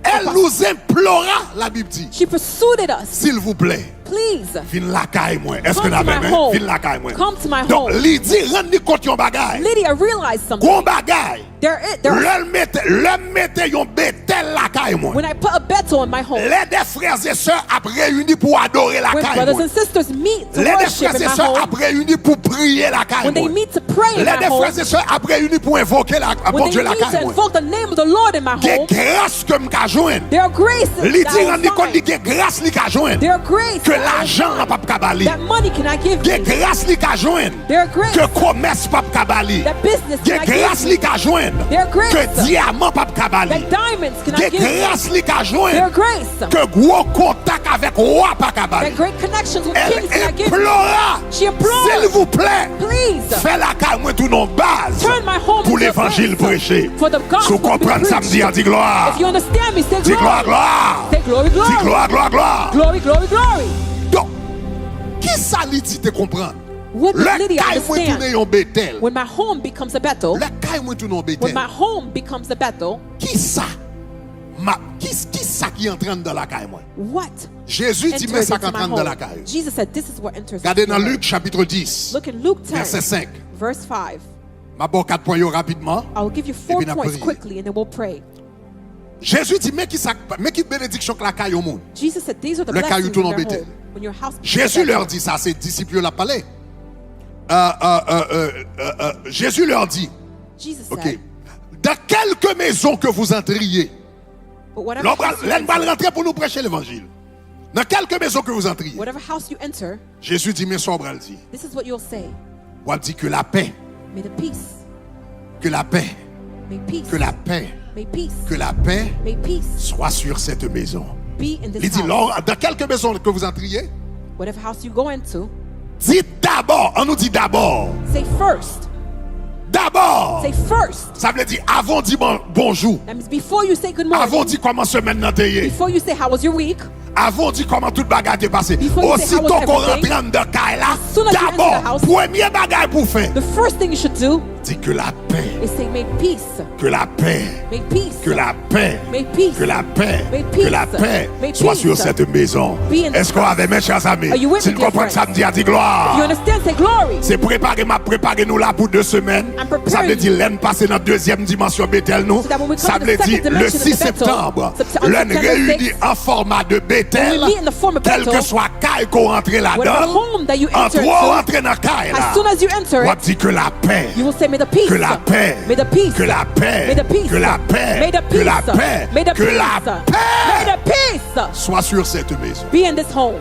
elle nous implora, la Bible dit, she pursued us. s'il vous plaît, Please, viens la caille moi. Est-ce que come la to my même home. viens la caille moi. Come to my Donc home. Lydie rend compte yon bagay. Lydia realized something. Gon bagay. There, Le mette yon betel la caille moi. when I put a betel in my home, Les des frères et sœurs a réunis pour adorer la when caille brothers moi. and sisters meet to Les des worship frères in et my sœurs a home, réunis pour prier la caille when they moi. meet to pray in Les my des home, frères et sœurs a réunis pour invoquer la when bon they Dieu la meet to caille moi. invoke the name of the Lord in my Des home, grâces que m'ka joindre. there are graces Lydie that I rend will compte find. des grâces li ka joindre. There are graces Que that I will l'argent n'a find. pas kabali. That money cannot give Des me. grâces li ka joindre. There are graces Que commerce pas kabali. that business Des cannot grâces give li me. ka joindre. There are graces Que diamant pas kabali. that diamonds Des cannot give me. grâces li ka There are joindre. graces Que gros contact avec roi pas kabali. that great connections with Elle kings cannot give me. implora. She implored. S'il vous plaît. Please Fais la caille moi tout non base. turn my home Pour into a l'évangile place prêché. for the Si gospel vous to be comprenez ça me dit, preached. dis gloire. If you understand me, say Dis gloire, glory. gloire. Say glory, Dis glory. gloire, gloire, gloire. Glory, glory, glory. Donc, qui ça Lydie te comprendre? What Le does Lydia caille moi tourner understand? yon Bethel. When my home becomes a Bethel, Le caille moi tourner yon when Bethel. my home becomes a Bethel, Qui ça? Qui ça qui entraîne dans la caille moi? what Jésus dit mais enters ça into my entraîne dans la home? caille. Jesus said, this is what enters Regardez into dans my home. Luc chapitre 10, Look in Luke 10, verset 5. verse 5. Ma bon 4 points yo rapidement. I will give you 4 puis on points prie. quickly and then we'll pray. Jésus dit mais qui bénédiction que la caille au monde? Jesus said, these are the Le caillou blessings tourne in en their Bethel. home. When your house becomes a Jésus Bethel. leur dit ça, ses disciples la parlé. Jésus leur dit, Jesus ok, said, dans quelques maisons que vous entriez, but whatever l'on house, you va enter, rentrer pour nous prêcher l'évangile. Dans quelques maisons que vous entriez, whatever house you enter, Jésus dit, mais sobre, elle dit, this is what you'll say. on dit que la paix May the peace. Que la paix. May peace. Que la paix. May peace. Que la paix May peace soit sur cette maison. be in this Il dit, house. dans quelque maison que vous entriez, Whatever house you go into, dites d'abord. On nous dit d'abord. say first. D'abord. Say first. Ça veut dire avant dit bonjour. That means before you say good morning, Avant dit comment semaine n'a été. before you say how was your week, Avant dit comment toute bagarre est passée. Before you say how was Aussitôt qu'on everything, rentre dans caille là, as soon as you enter the d'abord, house, premier bagage pour faire, the first thing you should do dit que la paix, is say may peace. que la paix, May peace. que la paix, May peace. que la paix, May que la peace. paix May soit peace. sur cette maison. Be in this Est-ce qu'on house. avait mes chers amis? Are you with Si me, nous dear comprenons friends? samedi, a dit gloire. You understand? Say glory. C'est préparer nous là pour 2 semaines. I'm preparing Ça veut dire l'année passée dans deuxième dimension Bethel nous. So that when we come Ça to veut the dire second le dimension 6 of the Bethel, septembre. on L'année September réunie 6th, en format de Bethel. when we meet in the form of Quel Bethel, que soit caille qu'on rentre whatever là-dedans. home that you En enter toi into, rentrer dans caille là. as soon as you enter On it, dit que la paix. you will say may the peace. Que la paix. May the peace. Que la paix. May the peace. Que la paix. May the Que peace. la paix. May the Que peace. la May paix the peace soit sur cette maison. be in this home.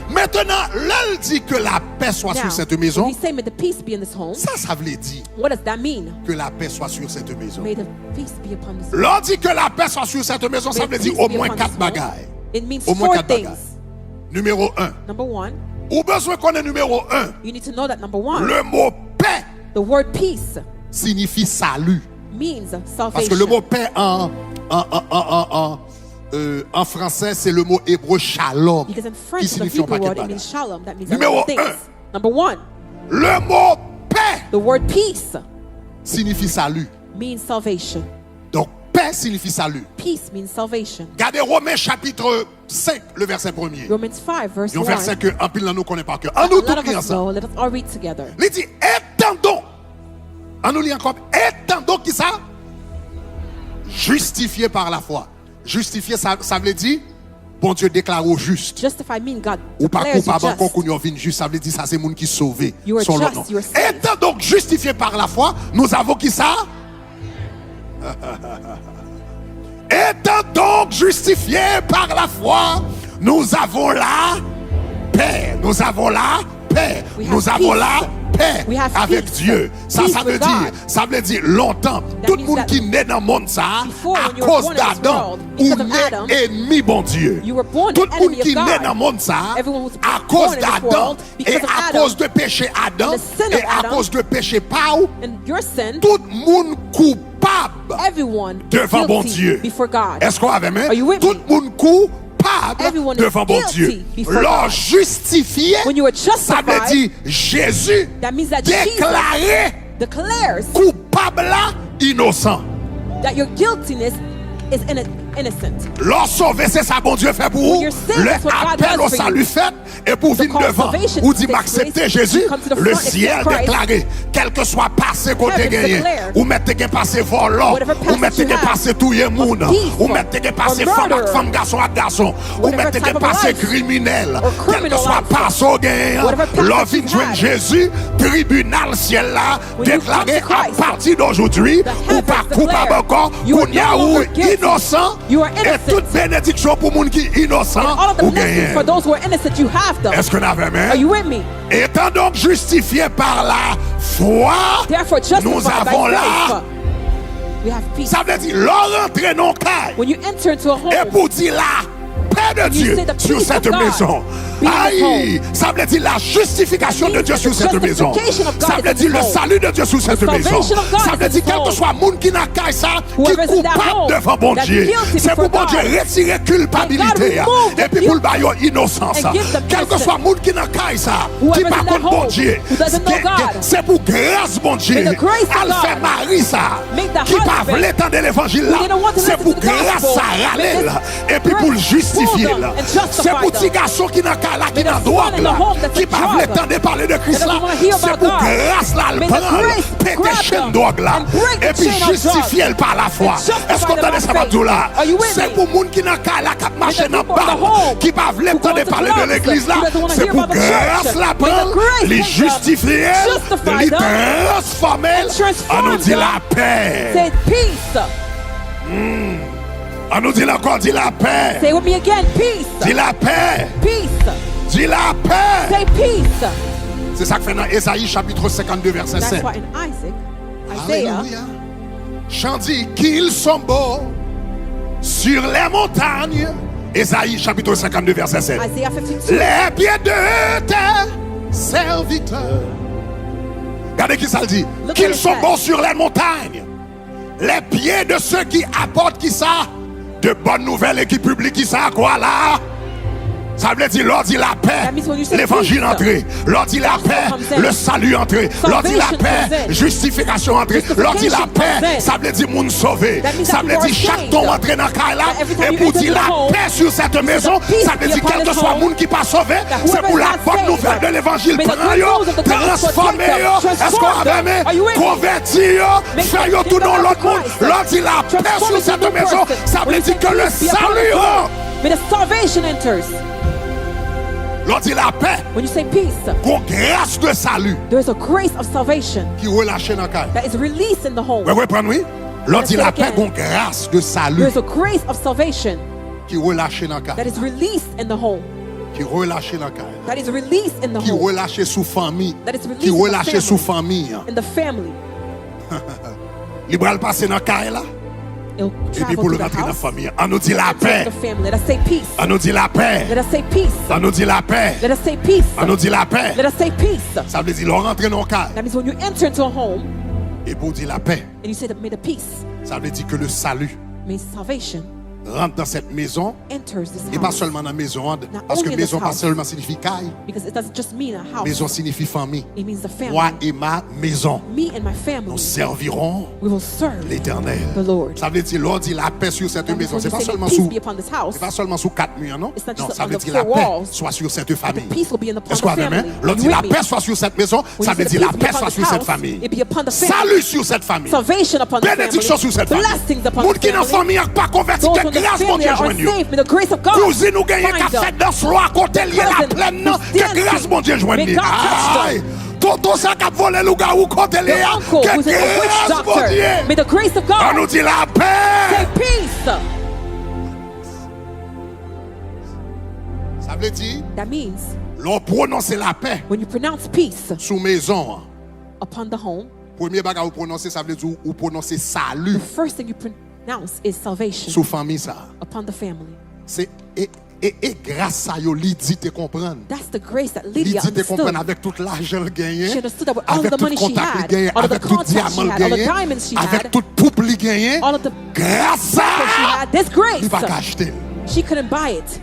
Maintenant, l'elle dit que la paix soit Now, sur cette when maison. we say may the peace be in this home, Ça veut dire what does that mean? que la paix soit sur cette maison. May the peace be upon this home. L'on dit que la paix soit sur cette maison, ça May veut the dire peace au be moins upon 4 this home. bagailles. It means Au moins 4 4 things. bagailles. Numéro 1. Number 1, Ou besoin qu'on ait numéro 1. you need to know that number 1, Le mot paix the word peace signifie salut. means Parce que le salvation. mot paix en français, c'est le mot hébreu shalom. Because in Qui French, the signifie un Hebrew paquet word, de it means bagages. shalom. That means a Numéro lot of things. 1. Number 1, Le mot paix the word peace signifie salut. means salvation. Donc, paix signifie salut. Peace means salvation. Regardez Romains chapitre 5, le verset 1er. Romans 5, verse Un 1. verset que en pile dans nous connaît par cœur. En A nous lot tous of prions us ça. know. Let us all read together. Il dit, étant donc, en nous lit encore, étant donc qui ça? Justifié par la foi. Justifié, ça veut dire, bon Dieu déclare au juste. Justify mean God Ou pas declares you coupable encore just. qu'on y vient juste, ça veut dire ça c'est monde qui sauvé. You are Son just, nom. you are saved. Étant donc justifié par la foi, nous avons qui ça? Étant donc justifié par la foi, nous avons la paix. Nous avons la paix. We have Nous avons peace. la paix We have avec peace. Dieu. Ça Peace veut with dire, God. ça veut dire longtemps. That Tout le means monde that qui naît dans le monde ça, before, à when you were cause born in this d'Adam, world, ou because of naît Adam, ennemi bon Dieu. you were born Tout an le monde enemy of qui naît God. dans le monde ça, Everyone was à born cause in this d'Adam, world because et of à Adam, cause de péché Adam, and the sin et of à Adam, cause de péché Pau, And your sin, tout le monde coupable everyone devant guilty bon Dieu. before God. Est-ce qu'on avait même? Are you with Tout me? le monde coupable Everyone is devant bon guilty Dieu. before Leur God. justifié, When you are ça veut justified, dire Jésus that means that Jesus déclaré declares coupable là, innocent. that your guiltiness is innocent. Leur sauver, c'est ça, bon Dieu fait pour When vous. you're saved, Le that's what God appel does au for salut you. fait, et pour The venir call devant, salvation ou dit takes m'accepter place. Jésus, You come to the le front, accept ciel Christ. déclaré, quel que soit passé côté Heaven gagné, declared. ou mettez que passé volant, Whatever ou passage mettez you que have, passé tout le monde, of peace, ou mettez que passé or femme murder, à femme, garçon à garçon, ou whatever mettez que type of passé life, criminel, or quel que criminal soit life, passé au gain, whatever passage l'on you vient joindre have. Jésus, tribunal ciel là, When you come déclaré to à Christ, partir d'aujourd'hui, the ou heavens pas coupable declare, encore, you are qu'on y a no ou longer guilty. innocent, You are et innocent. toute bénédiction pour monde qui est innocent, And all of the ou blessings gagné. for those who are innocent, you have them. Est-ce qu'on avait même? Are you with me? Étant donc justifié par la foi, Therefore, justified nous by avons là, faith, we have peace. ça veut dire, leur entrée non caille, When you enter into a home, et pour dire la paix de you Dieu say the sur peace cette of God maison. be in Aïe, this ça veut dire la justification That de means Dieu that sur the cette maison. justification of God Ça is veut in dire this le home. salut de Dieu sur cette The maison. salvation of God Ça is veut in dire this quel que home. soit monde qui n'a qu'à ça, qui est Whoever's in that coupable home, devant bon that's Dieu. guilty C'est pour before bon Dieu God. retirer culpabilité. And God remove Et puis the pour le baillon innocence. and give the Quel que blessing. soit monde qui n'a qu'à ça, qui Whoever's par in that contre bon home, Dieu. who doesn't know God. C'est pour grâce bon Dieu. May the grace of Elle fait God Marie ça. make the Qui pas husband voulu entendre l'évangile who là. didn't want to C'est listen pour to the grâce gospel. à May râler. this Et puis pour le justifier pull them là. and justify C'est pour them. petit garçon qui n'a qu'à là, qui May the n'a son droit in the là. home that's Qui a pas voulu drug. entendre parler de Christ That là. doesn't wanna hear C'est about pour God. grâce là, le May the prendre. grace Péter grab chaîne them drogue là. and break the Et puis chain of justifier drugs. par la foi. And justify Est-ce qu'on them entendait by ça faith. Abdou là? Are you with C'est me? pour monde qui n'a qu'à là, qui marche May the dans people in the balle. home Qui pas voulu who entendre go to parler de clubs, l'église là. who doesn't wanna C'est hear pour about the church. grâce la May the prendre. grace Les take them, justifier. justify Les them, transformer. and transform On nous dit them. la paix. say peace. On nous dit encore, dis la paix. Say with me again, peace. Dis la paix. Peace. Dis la paix. Say peace. C'est ça que fait dans Ésaïe chapitre 52 verset That's 5. why in Isaac Isaiah, Alléluia. Chant dit qu'ils sont beaux sur les montagnes. Ésaïe chapitre 52 verset 7. Isaiah 52. Les pieds de tes serviteurs. Regardez qui ça le dit. Look Qu'ils what it sont says. bons sur les montagnes. Les pieds de ceux qui apportent qui ça? De bonnes nouvelles et qui publient qui ça? Quoi là? Ça veut dire, l'on dit la paix, That means when you say l'évangile peace, entré. L'on dit la gospel paix, comes in. le salut entré. L'on dit la Salvation paix, comes in. justification entré. L'on dit la Justification paix, comes in. ça veut dire moun sauvé. That means Ça that veut you are dire chaque saved. ton entré dans le cas là. That every time Et you pour enter dire the la home, paix sur cette maison, peace ça veut be dire upon quel que this soit home. moun qui pas sauvé, That c'est pour whoever la is not bonne saved, nouvelle de l'évangile. may the Prends good yo, news of the gospel transformez take yo. them, Est-ce qu'on transform va them. Are you même with me? convertir yo? Make Faire them yo tout give dans them l'autre to monde. Christ. L'on dit la paix Transform sur into cette a new maison, person. ça veut When you dire say que le peace be upon salut this rentre. home, may the salvation enters. L'on dit la paix, When you say peace, pour grâce de salut there is a grace of salvation qui relâche dans le cœur. that is released in the home. Vous comprenez, oui? L'on Let's dit say la it paix, again. pour grâce de salut There is a grace of salvation qui relâche dans le cœur. that is released in the home. Qui relâche dans le cœur. That is released in the Qui home. relâche sous famille. That is released Qui in the relâche family. sous famille. In the family. Libéral passer dans le cœur là. It'll Et puis travel pour le to the rentrer dans la house. famille. On nous dit la Take paix. the family. Let us say peace. On nous dit la paix. Let us say peace. On nous dit la paix. Let us say peace. On nous dit la paix. Let us say peace. Ça veut dire, l'on rentre dans le cœur. That means when you enter into a home Et pour dire la paix, and you say that may the peace, ça veut dire que le salut may salvation rentre dans cette maison. enters this Et pas house. seulement dans la maison. Not Parce que only in maison this pas house. seulement signifie caille. Because it doesn't just mean a house. Maison signifie famille. It means the family. Moi et ma maison, Me and my family, nous servirons we will serve l'Éternel. the Lord. Ça veut dire, l'on dit la paix sur cette That means maison. when C'est you pas say seulement peace sous, be upon this house, c'est pas seulement sous 4 murs, non? It's not Non, just ça on veut the dire la four paix walls. soit sur cette famille. peace will be upon Est-ce the qu'on va family. même? L'on Are dit you la with me? paix soit sur cette maison. When Ça you veut say dire the la peace be paix upon soit this sur cette house, famille. it be upon the family. Salut sur cette famille. Salvation upon the Bénédiction family. sur cette famille. Blessings upon Moun the qui dans la family. famille n'a pas converti, Those que in the grâce mon family Dieu are joigne. saved. May the grace of God Cousine nous gagne find qu'à them. faire dans ce roi à côté lié la Cousin plaine, non? who's Que grâce dancing. mon Dieu joigne. May God touch them. Tonton ça qui a volé le gars ou côté lié. Your uncle Que who's a witch grâce mon doctor. Dieu. May the grace of On nous God dit la say paix. peace. Ça veut dire, That means l'on prononce la paix when you pronounce peace sous maison. upon the home, Premier bagage ou prononcer, ça veut dire ou prononcer salut the first thing you pronounce is salvation sous famille ça. upon the family. C'est et grâce à yo li dit te comprendre. That's the grace that Li Lydia dit te comprendre understood. avec tout l'argent le gagné, She understood that with all avec the tout money she contact li had, gagné, all of the avec tout contacts she diamant le had, all the gagné, diamonds she avec had, tout poupe li gagné. all of the Grâce that she à had, this grace, il va acheter. she couldn't buy it.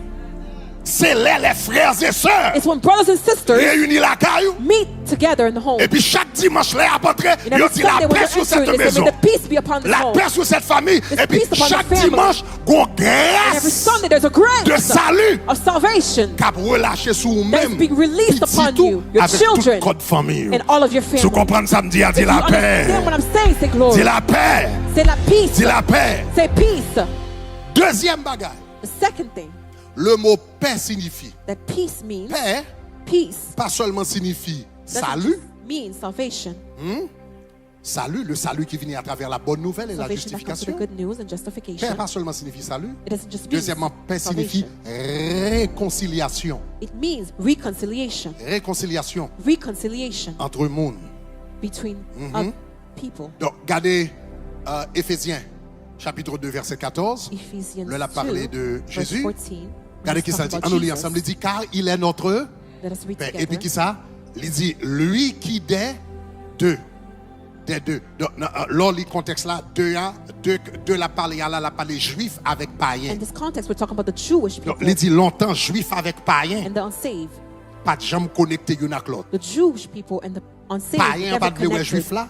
C'est là les frères et sœurs It's when brothers and sisters réunis la caillou. meet together in the home. Et puis chaque dimanche là après And yo every dit la Sunday when paix they're sur cette entering, they say, maison. may the peace be upon this La home. paix sur cette famille. Et puis peace upon the chaque family. dimanche gon And every grâce Sunday there's a de grace salut of salvation cap relâché sur vous that is même. being released petit upon tout, you, your avec children, toute votre famille. and all of your Tu family. comprends ça me dit, dis If you la paix. understand what I'm saying, say glory. Dis la paix. Say la peace. Dis la paix. Say peace. Deuxième bagage. The second thing Le mot paix signifie. that peace means, Paix, peace pas seulement signifie doesn't salut. just mean salvation. Salut, le salut qui vient à travers la bonne nouvelle et la Salvation that comes to the justification. good news and Paix, justification. pas seulement signifie salut. It doesn't just mean Deuxièmement, paix signifie salvation. réconciliation. It means reconciliation. Réconciliation Reconciliation entre le monde. between people. Donc, regardez Éphésiens, chapitre 2, verset 14. Ephesians Là, il a 2, parlé de verse Jésus. 14. Regardez qui ça dit. On nous lit ensemble. Il dit, car il est notre Let us read paix. Et together. puis qui ça? Il dit, lui qui des deux. Des deux. Donc, là, le contexte là, deux la parlé, là, la parlé juif avec païen. In this context, we're talking about the Jewish Donc, people il dit longtemps juif avec païen. and the unsaved. Pas de jamais connecté l'un avec l'autre. The Jewish people and the unsaved Païen never pas de ouais connected. juif là.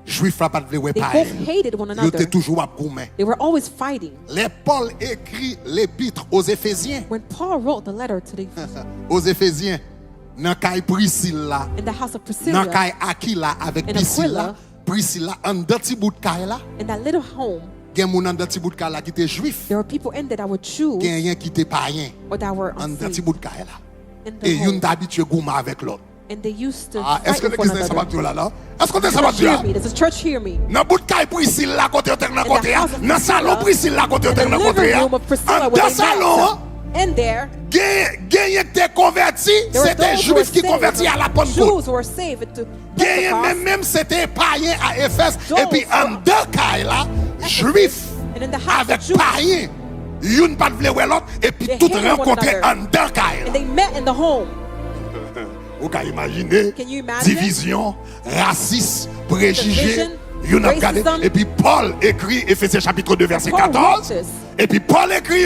Juif là pas de ouais They païen. both hated one Ils étaient another. toujours à gourmet. They were always fighting. Les Paul écrit l'épître aux Éphésiens. When Paul wrote the letter to the Aux Éphésiens. Dans caille Priscille là. in the house of Dans Priscilla, caille Aquila avec And Priscilla. Aquila. Priscilla en dans petit bout de caille là. in that little home, Gen moun en dans petit bout de caille là qui était juif. there were people in there that were Jews Gen yon qui était païen. or that were En dans petit unsaved bout de caille là. in the Et yon home. d'habitude gourmet avec l'autre. And they used to Ah, est-ce fight que with l'église one est another. sabbat là? Est-ce que tu es Does sabbat the church hear là? me? Does the church hear me? Dans bout de caille Priscille là côté dans côté. house of Dans salon Priscilla, Priscille là côté in the dans living côté. room of Priscilla En where dans they salon. met. And there, Gagné qui t'es converti, there were c'était those who were juif qui saved. converti à la Pentecôte. Jews who were saved to Gagné Pentecost. même c'était païen à Éphèse. Those Et puis en deux cas là, juif And in the house avec of Jews. païen. Une pas de vouloir l'autre. Et puis They tout hated one rencontré another. en deux cas là. And they met in the home. Vous pouvez imaginer Can you imagine? division, racisme, préjugés. Division, You know, regardez. racism. Et puis Paul écrit Éphésiens chapitre 2 verset Paul 14. wrote this. Et puis Paul écrit,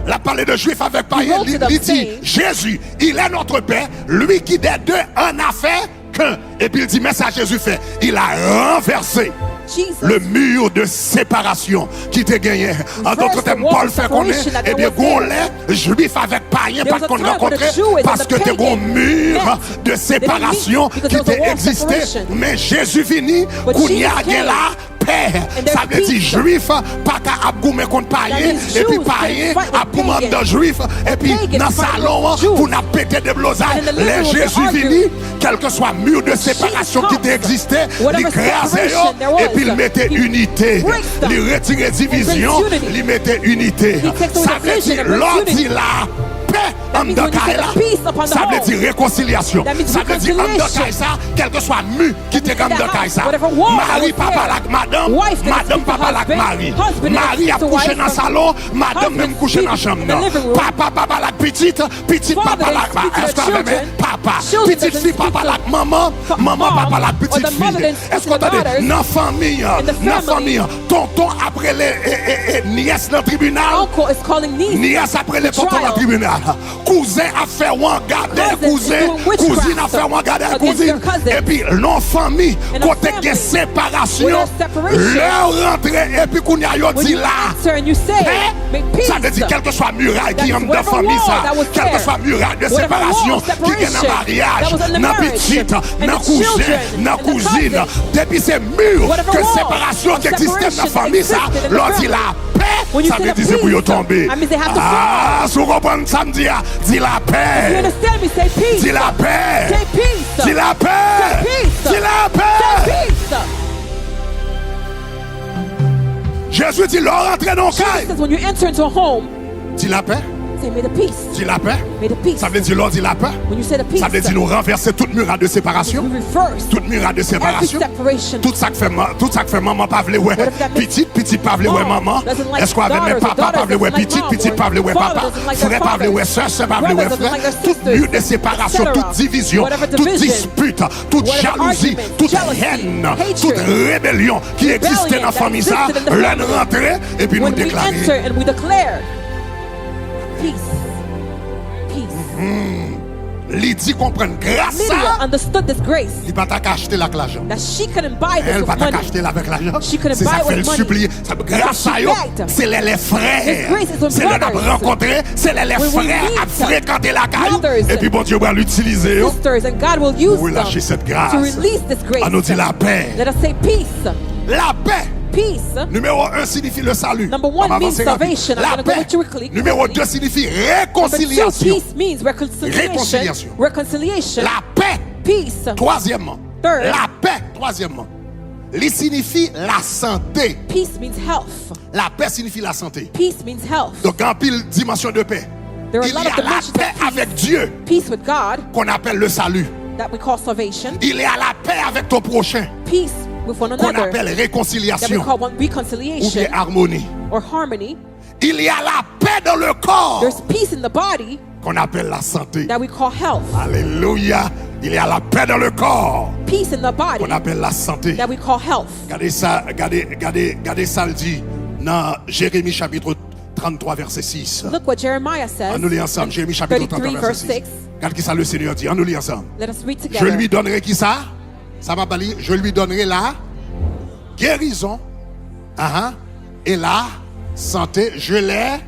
la parlé de juifs avec païens, wrote to il them dit saying, Jésus, il est notre Père, lui qui des deux en a fait qu'un. Et puis il dit, mais ça Jésus fait, il a renversé Jesus le mur de séparation qui te gagné. En d'autres the termes, wall Paul of fait qu'on est, separation that eh there bien, was qu'on there. l'est, juif avec païen, There pas was a qu'on time when rencontrait, the Jew and parce the que t'es un pagan mur met. de séparation because qui there was a t'a wall of existé. separation. Mais Jésus vini, But qu'on y Jesus a came. là, paix. And there's Ça veut dire peace. juif, pas qu'à abgoumer contre païen, means et puis Jews païen, can fight with abgoumant pagan. de juif, et puis pagan dans le fight salon, with Jews. pour n'a péter des blosailles. And in the living Les room, Jésus they argue. vini, quel que soit mur de séparation qui comes. t'existait, Whatever il crasait, separation there was, et puis il mettait he unité. breaks them. Il retirait division, brings unity. il mettait unité. He takes away Ça veut division dire, and brings l'autre unity. il a paix en means when you set the peace upon the ça veut home. dire réconciliation. That means Ça veut dire en reconciliation. ça, quel que soit mu qui t'est comme in the de house, ça. whatever wall Mari, that was papa, there. like madame, Wife that madame, speaks to papa, like husband. mari. Husband that Mari a speaks to couché wife. dans le salon, madame Husband même couché dans la speaks chambre. in the living room. Papa, like petite, petite, Father papa, like speaks to est-ce the qu'on avait children. papa, Children petite doesn't fille, speak papa, to like maman, maman, mom, papa, like or the petite mother fille. then speaks Est-ce to qu'on the a dit, daughters. dans famille, In the dans family. famille, tonton après les nièces dans le tribunal. Uncle is calling niece. Nièce après les tontons dans le trial. tribunal. Cousin a fait un garder Cousin cousin. is doing witchcraft Cousine a fait un garder against cousine. their cousin. Et puis, non famille, In a côté family, de séparation, where there's separation, leur rentrée, et puis qu'on y a yo When dit you là. answer and you say, make peace. Ça veut dire, quelle que soit muraille qui That est is dans la whatever famille, wall ça, that was quelle que there. soit muraille de Whatever séparation wall of qui est dans le separation mariage, that was in the dans marriage, petite, and dans the cousin, children, dans and the cousine, cousin. depuis ces murs Whatever que wall séparation of qui existait dans la separation famille, ça, existed in the l'on dit family. la paix, When you ça say veut the dire c'est pour y peace, tomber. that means they have to Ah, si vous comprenez samedi, dis la You paix. understand me? Say peace. Dis la paix. Say peace. Dis la paix. Say peace. Dis la Say paix. peace. Jésus dit, leur entrée dans le Jesus caille. says when you enter into a home, Dis la paix. say may the peace. Dis la paix. May the peace. Ça veut dire, Lord, dis la paix. When you say the peace, Ça veut dire, nous renverser toute muraille de séparation. we reverse Toute muraille de every séparation. separation. Tout ça que fait maman pas vle ouais. Whatever that makes Petite pas vle ouais mom maman. doesn't like Est-ce qu'on avait même daughters, papa pas vle ouais daughters doesn't like petite mom, pas vle ouais or papa. father doesn't like their Frère pas vle ouais fathers, sœur pas vle ouais brothers doesn't frère. like their Toute sisters, mur de séparation, etc. toute division, Whatever toute division, dispute, toute whatever jalousie, argument, toute jealousy, haine, hatred, toute rébellion qui existait dans la that famille ça, existed in the l'on family. rentrait et puis nous When we enter déclarer. and we declare peace. Peace. Lydie comprenne grâce Lydia ça. understood this grace Il pas t'a acheter avec l'argent. that she couldn't buy this Elle with va money. t'acheter avec l'argent. She couldn't C'est buy ça it fait with le money. supplier. Ça, grâce à she eux, begged. c'est les frères. His grace is with C'est les brothers. rencontrer, c'est les When we frères meet à fréquenter la caille. brothers Et puis bon Dieu va l'utiliser eux, Sisters, and God will use pour them lâcher cette grâce. to release this grace. On nous dit la paix. Let us say peace. La paix. Peace. Numéro 1 signifie le salut. Number On one va means avancer rapide. salvation. I'm La gonna go paix. with you quickly. Numéro 2 signifie Number two, réconciliation. peace means reconciliation. Réconciliation. Reconciliation. La paix. Peace. Troisièmement. Third. La paix. Troisièmement. Il signifie la santé. Peace means health. La paix signifie la santé. Peace means health. Donc, en pile dimension de paix. There are a Il y lot of a la dimensions paix of peace. avec Dieu, Peace with God, qu'on appelle le salut. that we call salvation. Il y a la paix avec ton prochain, Peace with one qu'on another, appelle that we réconciliation call one ou bien reconciliation harmonie. or harmony. Il y a la paix dans le corps, There's peace in the body qu'on appelle la santé. that we call health. Alléluia. Il y a la paix dans le corps, Peace in the body qu'on appelle la santé. that we call health. Regardez ça, regardez ça le dit dans Jérémie chapitre 33 verset 6. Look what Jeremiah says. On nous lit ensemble, Jérémie chapitre 33 33 verset verse 6. 6. Regarde qui ça le Seigneur dit, on nous lit ensemble. Let us read Je together. lui donnerai qui ça? Ça m'a pas dit. Je lui donnerai la guérison et la santé. Je les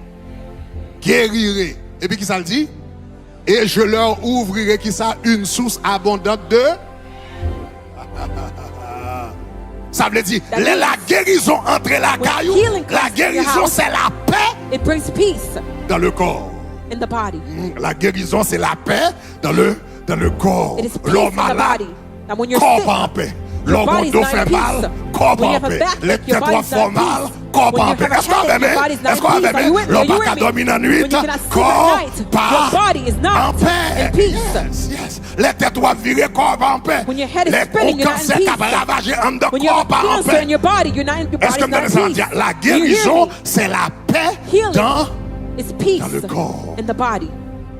guérirai. Et puis qui ça le dit? Et je leur ouvrirai qui ça? Une source abondante de... Ça veut dire, That means la guérison entre la caillou, healing comes la to your guérison house, c'est la paix It brings peace dans le corps. in the body. La guérison c'est la paix dans le corps. It is peace L'homme in the malade, body. That when you're corps sick, en paix. your L'homme body's dos not fait in mal, peace. corps When you en have a paix. backache, Les your têtes body's font not in mal, peace. corps pas When en you paix. have a Est-ce qu'on headache, va your body's not Est-ce qu'on in peace. va Are you with me? L'on Are you pas with qu'à me? dormir la nuit, When you cannot sleep corps at night, pas your body is en not paix. in peace. Yes, yes. Les têtes doivent virer corps pas en paix. When your head is Les spinning, you're not in cancer qui a peace. ravagé en de When you corps have pas a en cancer paix. in your body, your Est-ce body's que vous not me in dire peace. la Do you hear guérison, me? c'est la paix Healing dans is peace dans le corps. in the body.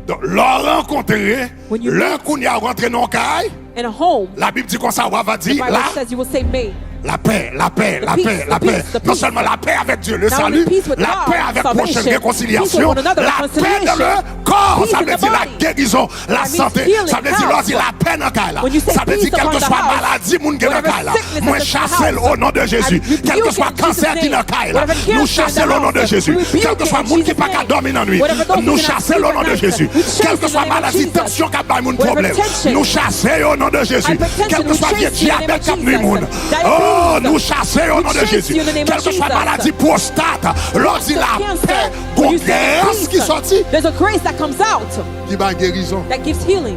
Donc, leur rencontrer, When you leur meet- qu'on y a rentré dans le caille, In a home, la Bible dit qu'on ça va the dire Bible là, says you will say may. la paix, la paix, la peace, paix, the la peace, paix. the Non peace. seulement la paix avec Dieu, le Not salut, only peace with la God, paix avec salvation, prochaine peace réconciliation, with one another, la paix dans reconciliation, le corps, peace ça in veut the dire la body. guérison, la That means santé, healing, ça veut dire health. là, c'est la paix dans le caille là. When you say Ça veut dire peace quelle upon que the soit house, maladie, moun qui est dans le whatever caille là. sickness Moi is in the chassel house, au nom de Jésus. I Quel que rebuke soit it in Jesus' cancer qui est dans le name. caille là, Whatever cancer nous in the chassons au nom de house, Jésus. we rebuke Quel que it soit in moun qui Jesus' pas qu'à name. dormir dans la nuit, Whatever those nous who cannot chassons au sleep nom at de night, Jésus. we chase Quel in que the soit name of maladie, Jesus. tension qui a pas mon Whatever problème, tension, nous chassons au nom de Jésus. hypertension, Quel que we soit chase you in the name diabète of qui a pris moun, Jesus. oh, Diabetes, nous chassons au nom de chase Jésus. you in the name Quelle of que soit Jesus. maladie prostate, l'on dit la Cancer, paix, when qu'on you say grâce qui peace, sortit, there's a grace that comes out qui va guérison, that gives healing.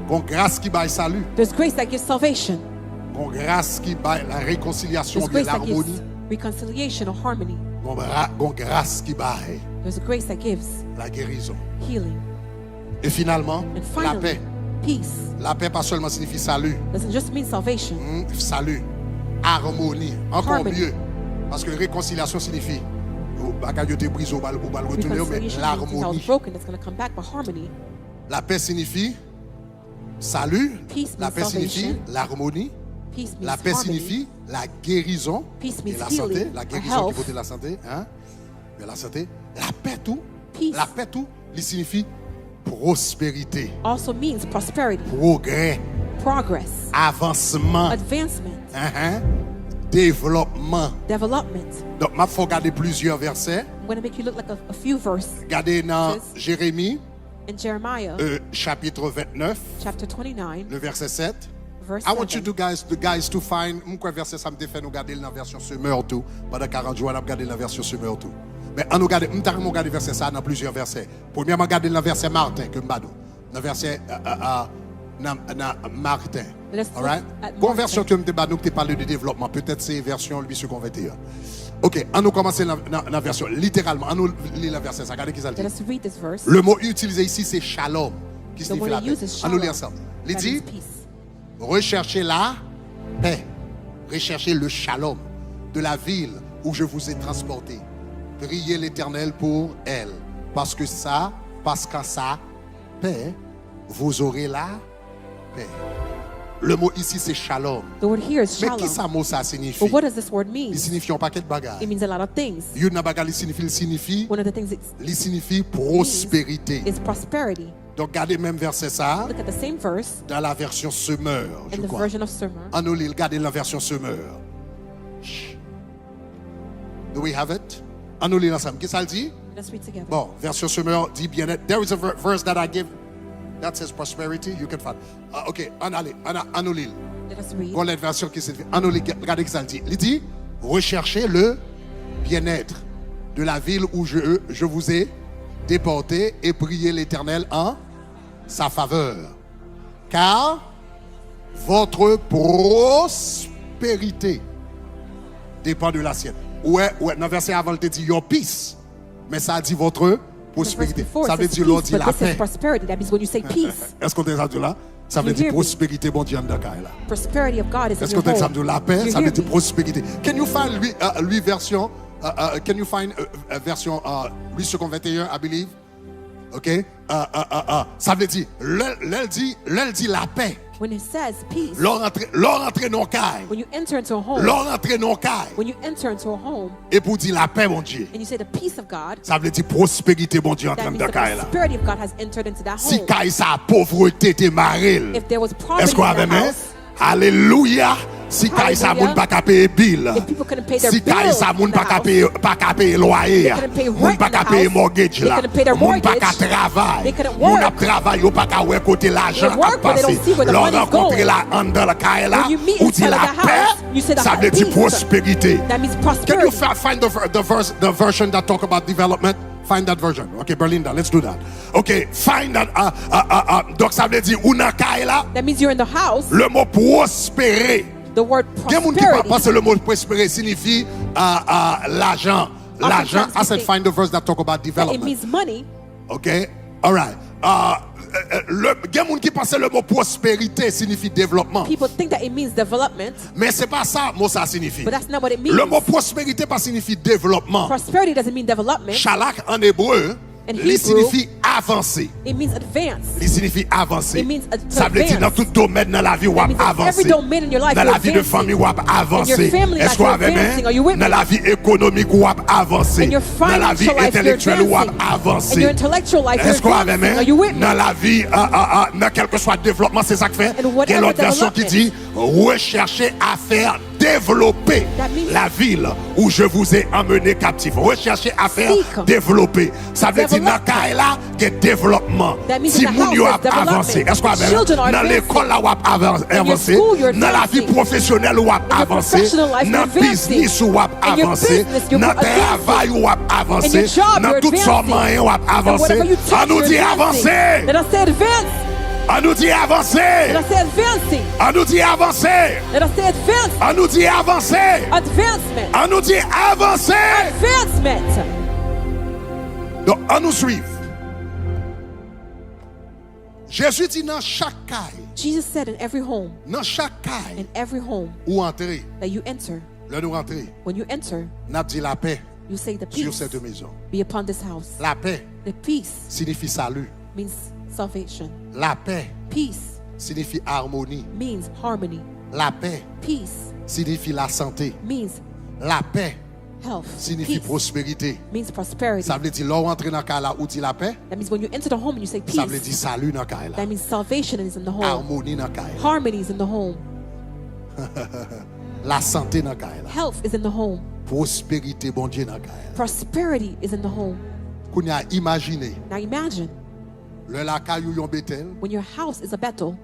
qu'on grâce qui va salut, There's grace that gives salvation. qu'on grâce qui va la réconciliation, There's bien grace that gives l'harmonie, reconciliation or harmony. qu'on grâce qui va There's a grace that gives la guérison. healing. Et finalement, And la finally, paix. peace La paix pas seulement signifie salut, doesn't just mean salvation. salut, harmonie, encore Harmony. mieux. Parce que réconciliation signifie, bagaille te brise au bal retourner, mais Reconciliation means I was l'harmonie. broken, it's going to come back, but harmony. La paix signifie salut, Peace la means paix signifie salvation. l'harmonie, Peace means la paix harmony. signifie la guérison Peace et means la santé, healing la or guérison qui health. vaut de la santé, hein? Mais la santé, la paix tout, Peace. la paix tout, il signifie prospérité, Also means prosperity, progrès, progress, avancement, advancement, hein, développement. development. Donc, il faut regarder plusieurs versets. I'm going to make you look like a few verses. Regardez dans Yes. Jérémie, In Jeremiah chapitre 29, chapter 29, le verset 7. verse I want you 7. guys to find, quoi verset ça me fait nous regarder dans la version semeur tout. Pendant 40 jours, on a regardé la version semeur tout. Mais on nous regarde, on regarde verset ça dans plusieurs versets. Premièrement, regardez le verset Martin que m'badou. Dans verset Martin. Let's All look right? at Bon Martin. version que m'te badou que tu parles de développement, peut-être c'est version 821. OK, on nous commencer dans la version littéralement, on nous lit la verset ça. Regardez qui ça dit. Let us read this verse. Le mot utilisé ici c'est shalom qui The signifie word la he paix. uses On nous lit shalom. ensemble. Il That dit means peace. recherchez la paix. Recherchez le shalom de la ville où je vous ai transporté. Priez l'Éternel pour elle. Parce qu'en sa paix, vous aurez la paix. Le mot ici, c'est shalom. The word here is Mais shalom. qui ça mot ça signifie? But what does this word mean? Il signifie un paquet de It bagages. means a lot of things. Il signifie, One of the things il signifie prospérité. is prosperity. Donc, regardez même verset ça Look at the same verse dans la version semeur, je in the crois. version of Sermon. En nous, regardez la version semeur. Chut. Do we have it? En nous, lisons ensemble. Qu'est-ce que ça dit? Let's read together. Bon, version semeur dit bien-être. There is a verse that I give that says prosperity. You can find. OK, en nous, lisons. Let us read. Qu'on l'ait version qui signifie. En nous, regardez ce que ça dit. Il dit, recherchez le bien-être de la ville où je vous ai déporté et priez l'Éternel en sa faveur. Car votre prospérité dépend de la sienne. Ouais, dans le verset avant, il te dit your peace. Mais ça dit votre The verse prospérité. before Ça veut says dire l'on peace, dit but la this is paix. prosperity. That means when you say peace, Est-ce qu'on entend là? Ça veut You dire hear me? prospérité, bon Dieu, en Dakar, là. prosperity of God is Est-ce in qu'on your entend home. la paix? You Ça veut hear dire me? prospérité. Can you find lui version, can you find version lui second 21, I believe? OK? Ça veut dire, l'elle dit la paix. When it says peace, L'on rentre dans le caille. when you enter into a home, L'on rentre dans le caille. when you enter into a home Et pour dire la paix, mon Dieu. and you say the peace of God, Ça veut dire prospérité, bon Dieu, en that train means de the caille là. prosperity of God has entered into that Si home. caille sa pauvreté te marelle. If there was poverty Est-ce qu'on in avait the même? house, Alléluia. Si caille sa Hallelujah. moun pas qu'à payer bill. if people couldn't pay their Si caille bills sa moun in the pas qu'à house, payer loyer. They couldn't pay Moun rent pas in qu'à the payer house. mortgage They là. couldn't pay their Moun pas mortgage. qu'à travail. They couldn't Moun work. ap travail yo pas qu'à ouais côté l'argent They work, a but they passé. don't see where the L'on money's rencontre going. la en dans le caille là. When you meet Ou inside dit la of the house, you say paix. the Ça veut dire peace. prospérité. that means Can you prosperity. find the version that talk about development? Find that version. Okay, Berlinda, let's do that. Okay, find that. Donc ça veut dire ou nan kay là, That means you're in the house. le mot prospérer The word Il y a des gens qui pensent prosperity. que le mot prospérer signifie l'argent. L'argent, I said find the verse that talk about It development. means money. OK? All right. Il y a des gens qui pensent que le mot prospérité signifie développement. People think that it means development, Mais c'est pas ça, mot ça signifie. but that's not what it means. Le mot prospérité pas signifie développement. Prosperity doesn't mean development. Shalak en hébreu, In il Hebrew, signifie avancer. It means advance. Il signifie avancer. It means to Ça veut dire dans advance. tout domaine dans la vie, on va means that every avancer. domain in your life, Dans you're la vie de advancing. famille, on va avancer. In your family life, Est-ce qu'on you're avait advancing. Are you with Dans me? la vie économique, on va avancer. In your Dans la vie financial life, you're intellectuelle, on va advancing. In avancer. your intellectual life, you're Est-ce qu'on avait advancing. Are you with me? Dans la vie, dans quel que soit le développement, c'est ça que fait. In whatever Quelle autre version qui dit rechercher à faire développer That means- la ville où je vous ai emmené captif. Rechercher à faire Seek. développer. Ça veut dire dans Development. le cas là, il y a développement. That means Si in the moun house, yo there's a development. avancé, est-ce qu'on avait Children are dans advancing. l'école là, on a avancé. school, you're Dans la vie advancing. professionnelle, on a avancé. professional life, Dans you're le business, on a In your avancé. business, you're Dans le advancing. travail, on a avancé. In your job, Dans you're tout son advancing. moyen, on a And avancé. whatever you On touch, nous you're dit advancing. avancer. Let us say advance. On nous dit avancer. Let us say advancing. On nous dit avancer. Let us say advance. On nous dit avancer. Advancement. On nous dit avancer. Advancement. Donc, on nous suit. Jésus dit dans chaque caille, Jesus said in every home, dans chaque caille, in every home où entrer, that you enter, là nous rentrer, when you enter, n'a dit la paix you say the sur peace cette maison. be upon this house. La paix The peace signifie salut. means salvation. La paix Peace signifie harmonie. means harmony. La paix Peace signifie la santé. means La paix health. signifie Peace prospérité. means prosperity. Ça veut dire, là, rentrer dans le cas là où dit la paix, That means when you enter the home and you say ça veut peace, dire salut dans le cas là. that means salvation is in the home. Harmonie dans le cas là. Harmony is in the home. La santé dans le cas là. Health is in the home. Prospérité, bon Dieu dans le cas là. Prosperity is in the home. Qu'on a imaginé, Now imagine le la caillou yon Bethel, when your house is a Bethel,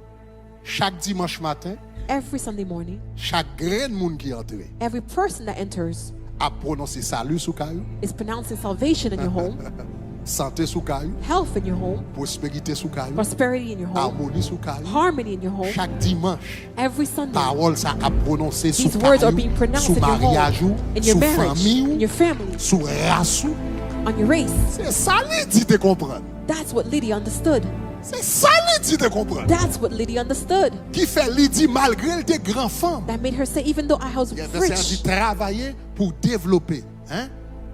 chaque dimanche matin, every Sunday morning, chaque grain de monde qui entre every person that enters a prononcé salut sous caillou, is pronouncing salvation in your home, santé sous caillou, health in your home, prospérité sous caillou, prosperity in your home, harmonie sous caillou. harmony in your home. Chaque dimanche, Every Sunday, parole ça a prononcé sous these words are caillou, being pronounced sous in your mariage, home, in your sous marriage, famille, in your family, sous race. on your race. C'est ça lui dit te comprendre. That's what Lydia understood. C'est ça lui dit te comprendre. That's what Lydia understood. Qui fait lui dit malgré elle était grand femme. That made her say, even though I was Il y a verset dit rich, travailler pour développer, hein?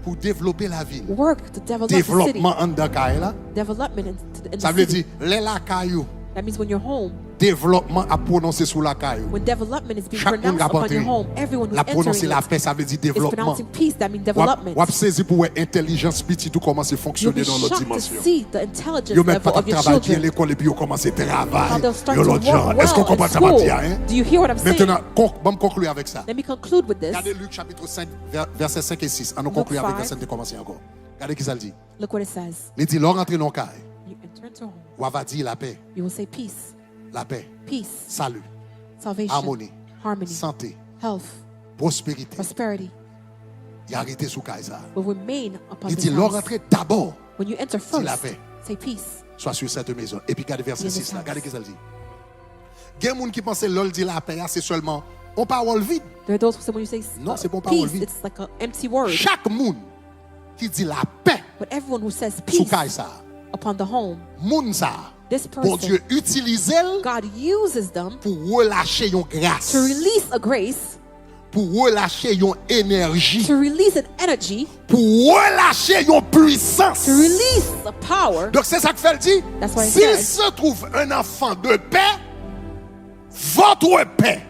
Pour développer la ville. work to develop the city. Développement en Dakar là. Development in Ça the veut city. dire les la caillou. That means when you're home, Développement à prononcer sous la caillou. when development is being Chaque monde pronounced qui a upon your home, everyone who's la prononcer entering la it paix, ça veut dire is développement. pronouncing peace. That means Ou development. saisi pour intelligence petit tout commencer à You'll fonctionner be dans l'autre shocked to dimension. see the intelligence Yo même level pas of your travailler à children. l'école et puis yo commencer à How travailler. they'll start Yo to l'autre genre, work est-ce qu'on well comprend in ça va school. dire hein? Do you hear what I'm saying? Maintenant, bon conclure avec ça. Let me conclude with this. Regardez Luc chapitre 5 verset 5 et 6. On Luke conclut avec 5. verset de commencer encore. Regardez qui ça le dit. Look what it says. Il dit l'or entre dans le caille. You enter into a home. Ou va dire la paix, You will say peace, la paix, peace, salut, salvation, harmonie, harmony, santé, health, prospérité. prosperity Il a arrêté sous caille ça. will remain upon Il this dit l'or house. entre d'abord, When you enter la first, paix. say peace. soit sur cette maison. Et puis regardez verset In this 6 là. house. Regardez ce qu'il dit. Il y a des gens qui pensent que l'ol dit la paix, c'est seulement on parole vide. There are those who say when you say Non, c'est pas parole peace, vide. it's like an empty word. Chaque monde qui dit la paix But everyone who says sous peace caille ça, upon the home, monde ça, this bon person, Dieu utilise God uses them pour relâcher une grâce, to release a grace, pour relâcher une énergie, to release an energy, pour relâcher une puissance. to release a power. Donc c'est ça que fait le dit. That's what it S'il says. se trouve un enfant de paix, votre paix,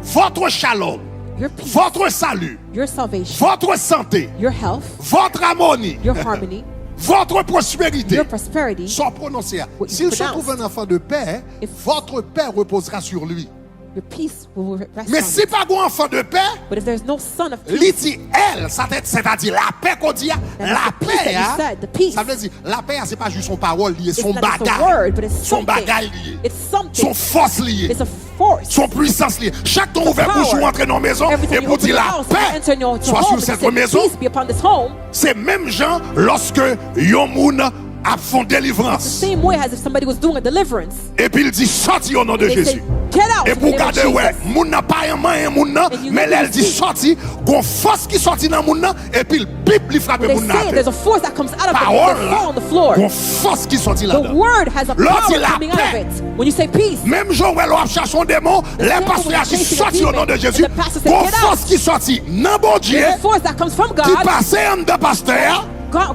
votre shalom, Your peace, votre salut, your salvation, votre santé, your health, votre harmonie, your harmony, votre prospérité your prosperity. sont prononcés. What you S'il se pronounce. trouve un enfant de paix, If- votre paix reposera sur lui. Your peace will rest Mais on si you. pas un enfant de paix, But if there's no son of peace, il dit elle, c'est-à-dire la paix qu'on dit, that's la the peace that paix, you hein, said, the peace. ça veut dire, la paix, c'est pas juste son parole liée, It's son not just a bagage, word, but it's son something. bagage lié, It's son something. force liée, It's a force. son puissance liée. Chaque temps It's a ouvert bouche power. ou entrer dans la maison Every time et you pour open dire your la house, you paix enter your soit home, sur you cette say, maison, peace be upon this home. c'est même gens lorsque yon moun a font The délivrance same way as if somebody was doing a deliverance. et puis il dit sorti au nom de They Jésus. say, Get out Et in the pour name of garder, ouais, Jesus. moun n'a pas un moyen, moun nan, And you mais look and elle dit see. sorti, gon force qui sorti dans moun nan, et puis le bip li frappe They moun say nan. there's a force that comes out of it. Parole They là, fall on the floor. gon force qui sorti The là-dedans. word has a L'autre, power il a coming out of paix. it. When you say peace, Même Joël a cherché son démon, les same pasteurs way a dit chasing a sorti au nom de demon, Jésus. and the pastor said, Gon "Get out." force qui sorti dans bon Dieu, there's a force that comes from qui God, passe en de pasteur,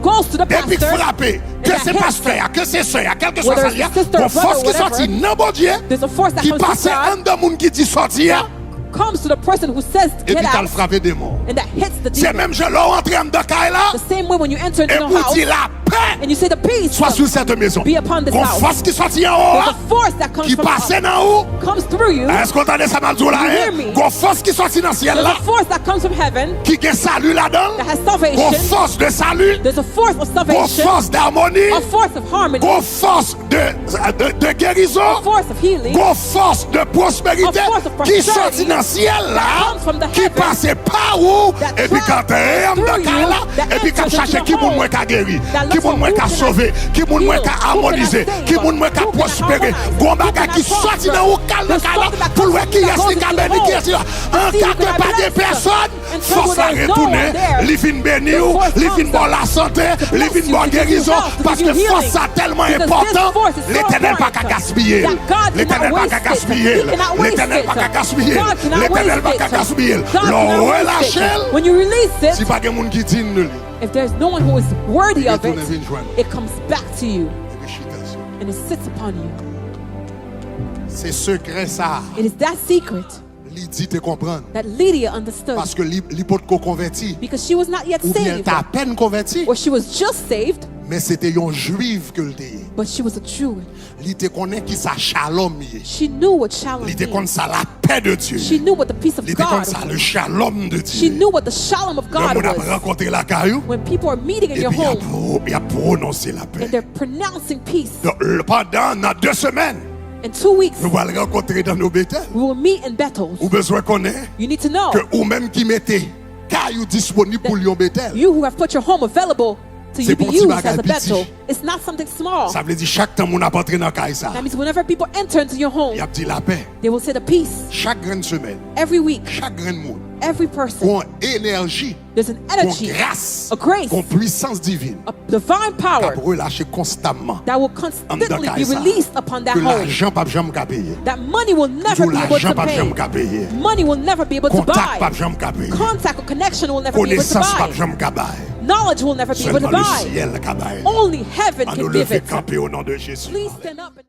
goes to the et puis pastor. frappé. Que that c'est hits pasteur, que c'est soeur, quel que soit Whether ça, it's sister, gon brother, force qui whatever. sorti dans bon Dieu, There's a force that qui comes from passe en God, de monde qui dit sortir, comes to the person who says et get puis t'as le out, frappé démon. and that hits the C'est demon. même je l'ai entré en de caille là, The same way when you enter et into the pour house dire la paix and you say the peace soit sur cette maison. be upon this Gon house. force qui sorti en haut, There's a force that comes qui from passe up, en haut. comes through you. Est-ce qu'on entend ça mal là? You hear me? Gon force qui sorti dans le ciel There's là, a force that comes from heaven qui a salut là-dedans. that has Gon salvation. force de salut, There's a force of gon salvation, force d'harmonie, a force of harmony, gon force de guérison, a force of healing, gon force de prospérité A force of qui prosperity sortit dans le ciel là, comes from the qui heaven passe par où, that et puis quand travels tu es through you, là, that et puis quand enters cherche into qui your moun home, moins qu'a guéri, that qui looks moun for moins who qu'a can I sauvé, qui moun moins heal, qu'a who can I harmonisé, save, qui moun moins qu'a who can I prospéré, harmonize, gon who can bagay I qui prosper. sorti dans ou calme There's là, something that pour comes le from qui that est goes qui into a the béni qui home. est là, en See cas who que can I pas de bless. personne, And force so à there's no retourner, one there. li fin béni The ou, force li fin comes bon la santé, to li bless fin you, bon to give you guérison, health, to parce give que you force healing. ça tellement Because this important, force is so l'éternel pas qu'à important gaspiller, that God l'éternel cannot pas qu'à waste it. gaspiller, He cannot waste l'éternel it. pas qu'à gaspiller, God cannot l'éternel pas waste qu'à it. gaspiller, God cannot l'on waste relâche, it. When you release si it, pas de monde qui dit nous lui, if there's no one who is worthy of it, retourne vient joindre. it comes back to you Et puis chita sur. and it sits upon you. C'est secret ça, It is that secret li dit te comprendre, that Lydia understood parce que li peut ko converti, because she was not yet ou bien saved, t'as à peine converti, or she was just saved, mais c'était yon juive que le dit. but she was a Jew. Li te connaît qui sa shalom yé. She knew what shalom Li te connaît means. ça la paix de Dieu. She knew what the peace of Li te connaît God ça le was. shalom de She Dieu. knew what the shalom of Le God monde a was. rencontré la caillou, When people are meeting in et your puis home il a prononcé la paix. and they're pronouncing peace, Donc, pendant dans 2 semaines, in 2 weeks, nous allons le rencontrer dans nos Bethel. we will meet in Bethel. Ou besoin connaître You need to know que ou même qui mettez caillou disponible pour Lyon Bethel. you who have put your home available to C'est you be pour petit used bagay as a petit. Bethel. It's not something small. Ça veut dire chaque temps mon a pas entré dans caille ça. That means whenever people enter into your home, Il a dit la paix. they will say the peace. Chaque grande semaine, Every week, chaque grand monde, every person, qu'on énergie, there's an qu'on energy, grâce, a grace, qu'on puissance divine, a divine power pour relâcher constamment. that will En constantly dedans be caille ça. released upon that Que home. l'argent pas jamais qu'à payer. That money will never Que be able l'argent to pas pay. jamais qu'à payer. Money will never be able to Contact pas buy. jamais qu'à payer. Contact or connection will never be able to Connaissance pas buy. jamais qu'à payer. Knowledge will never be able to Seulement le buy. ciel qu'à payer. Only heaven À can nous give lever it. camper au nom de Jésus. Please stand up.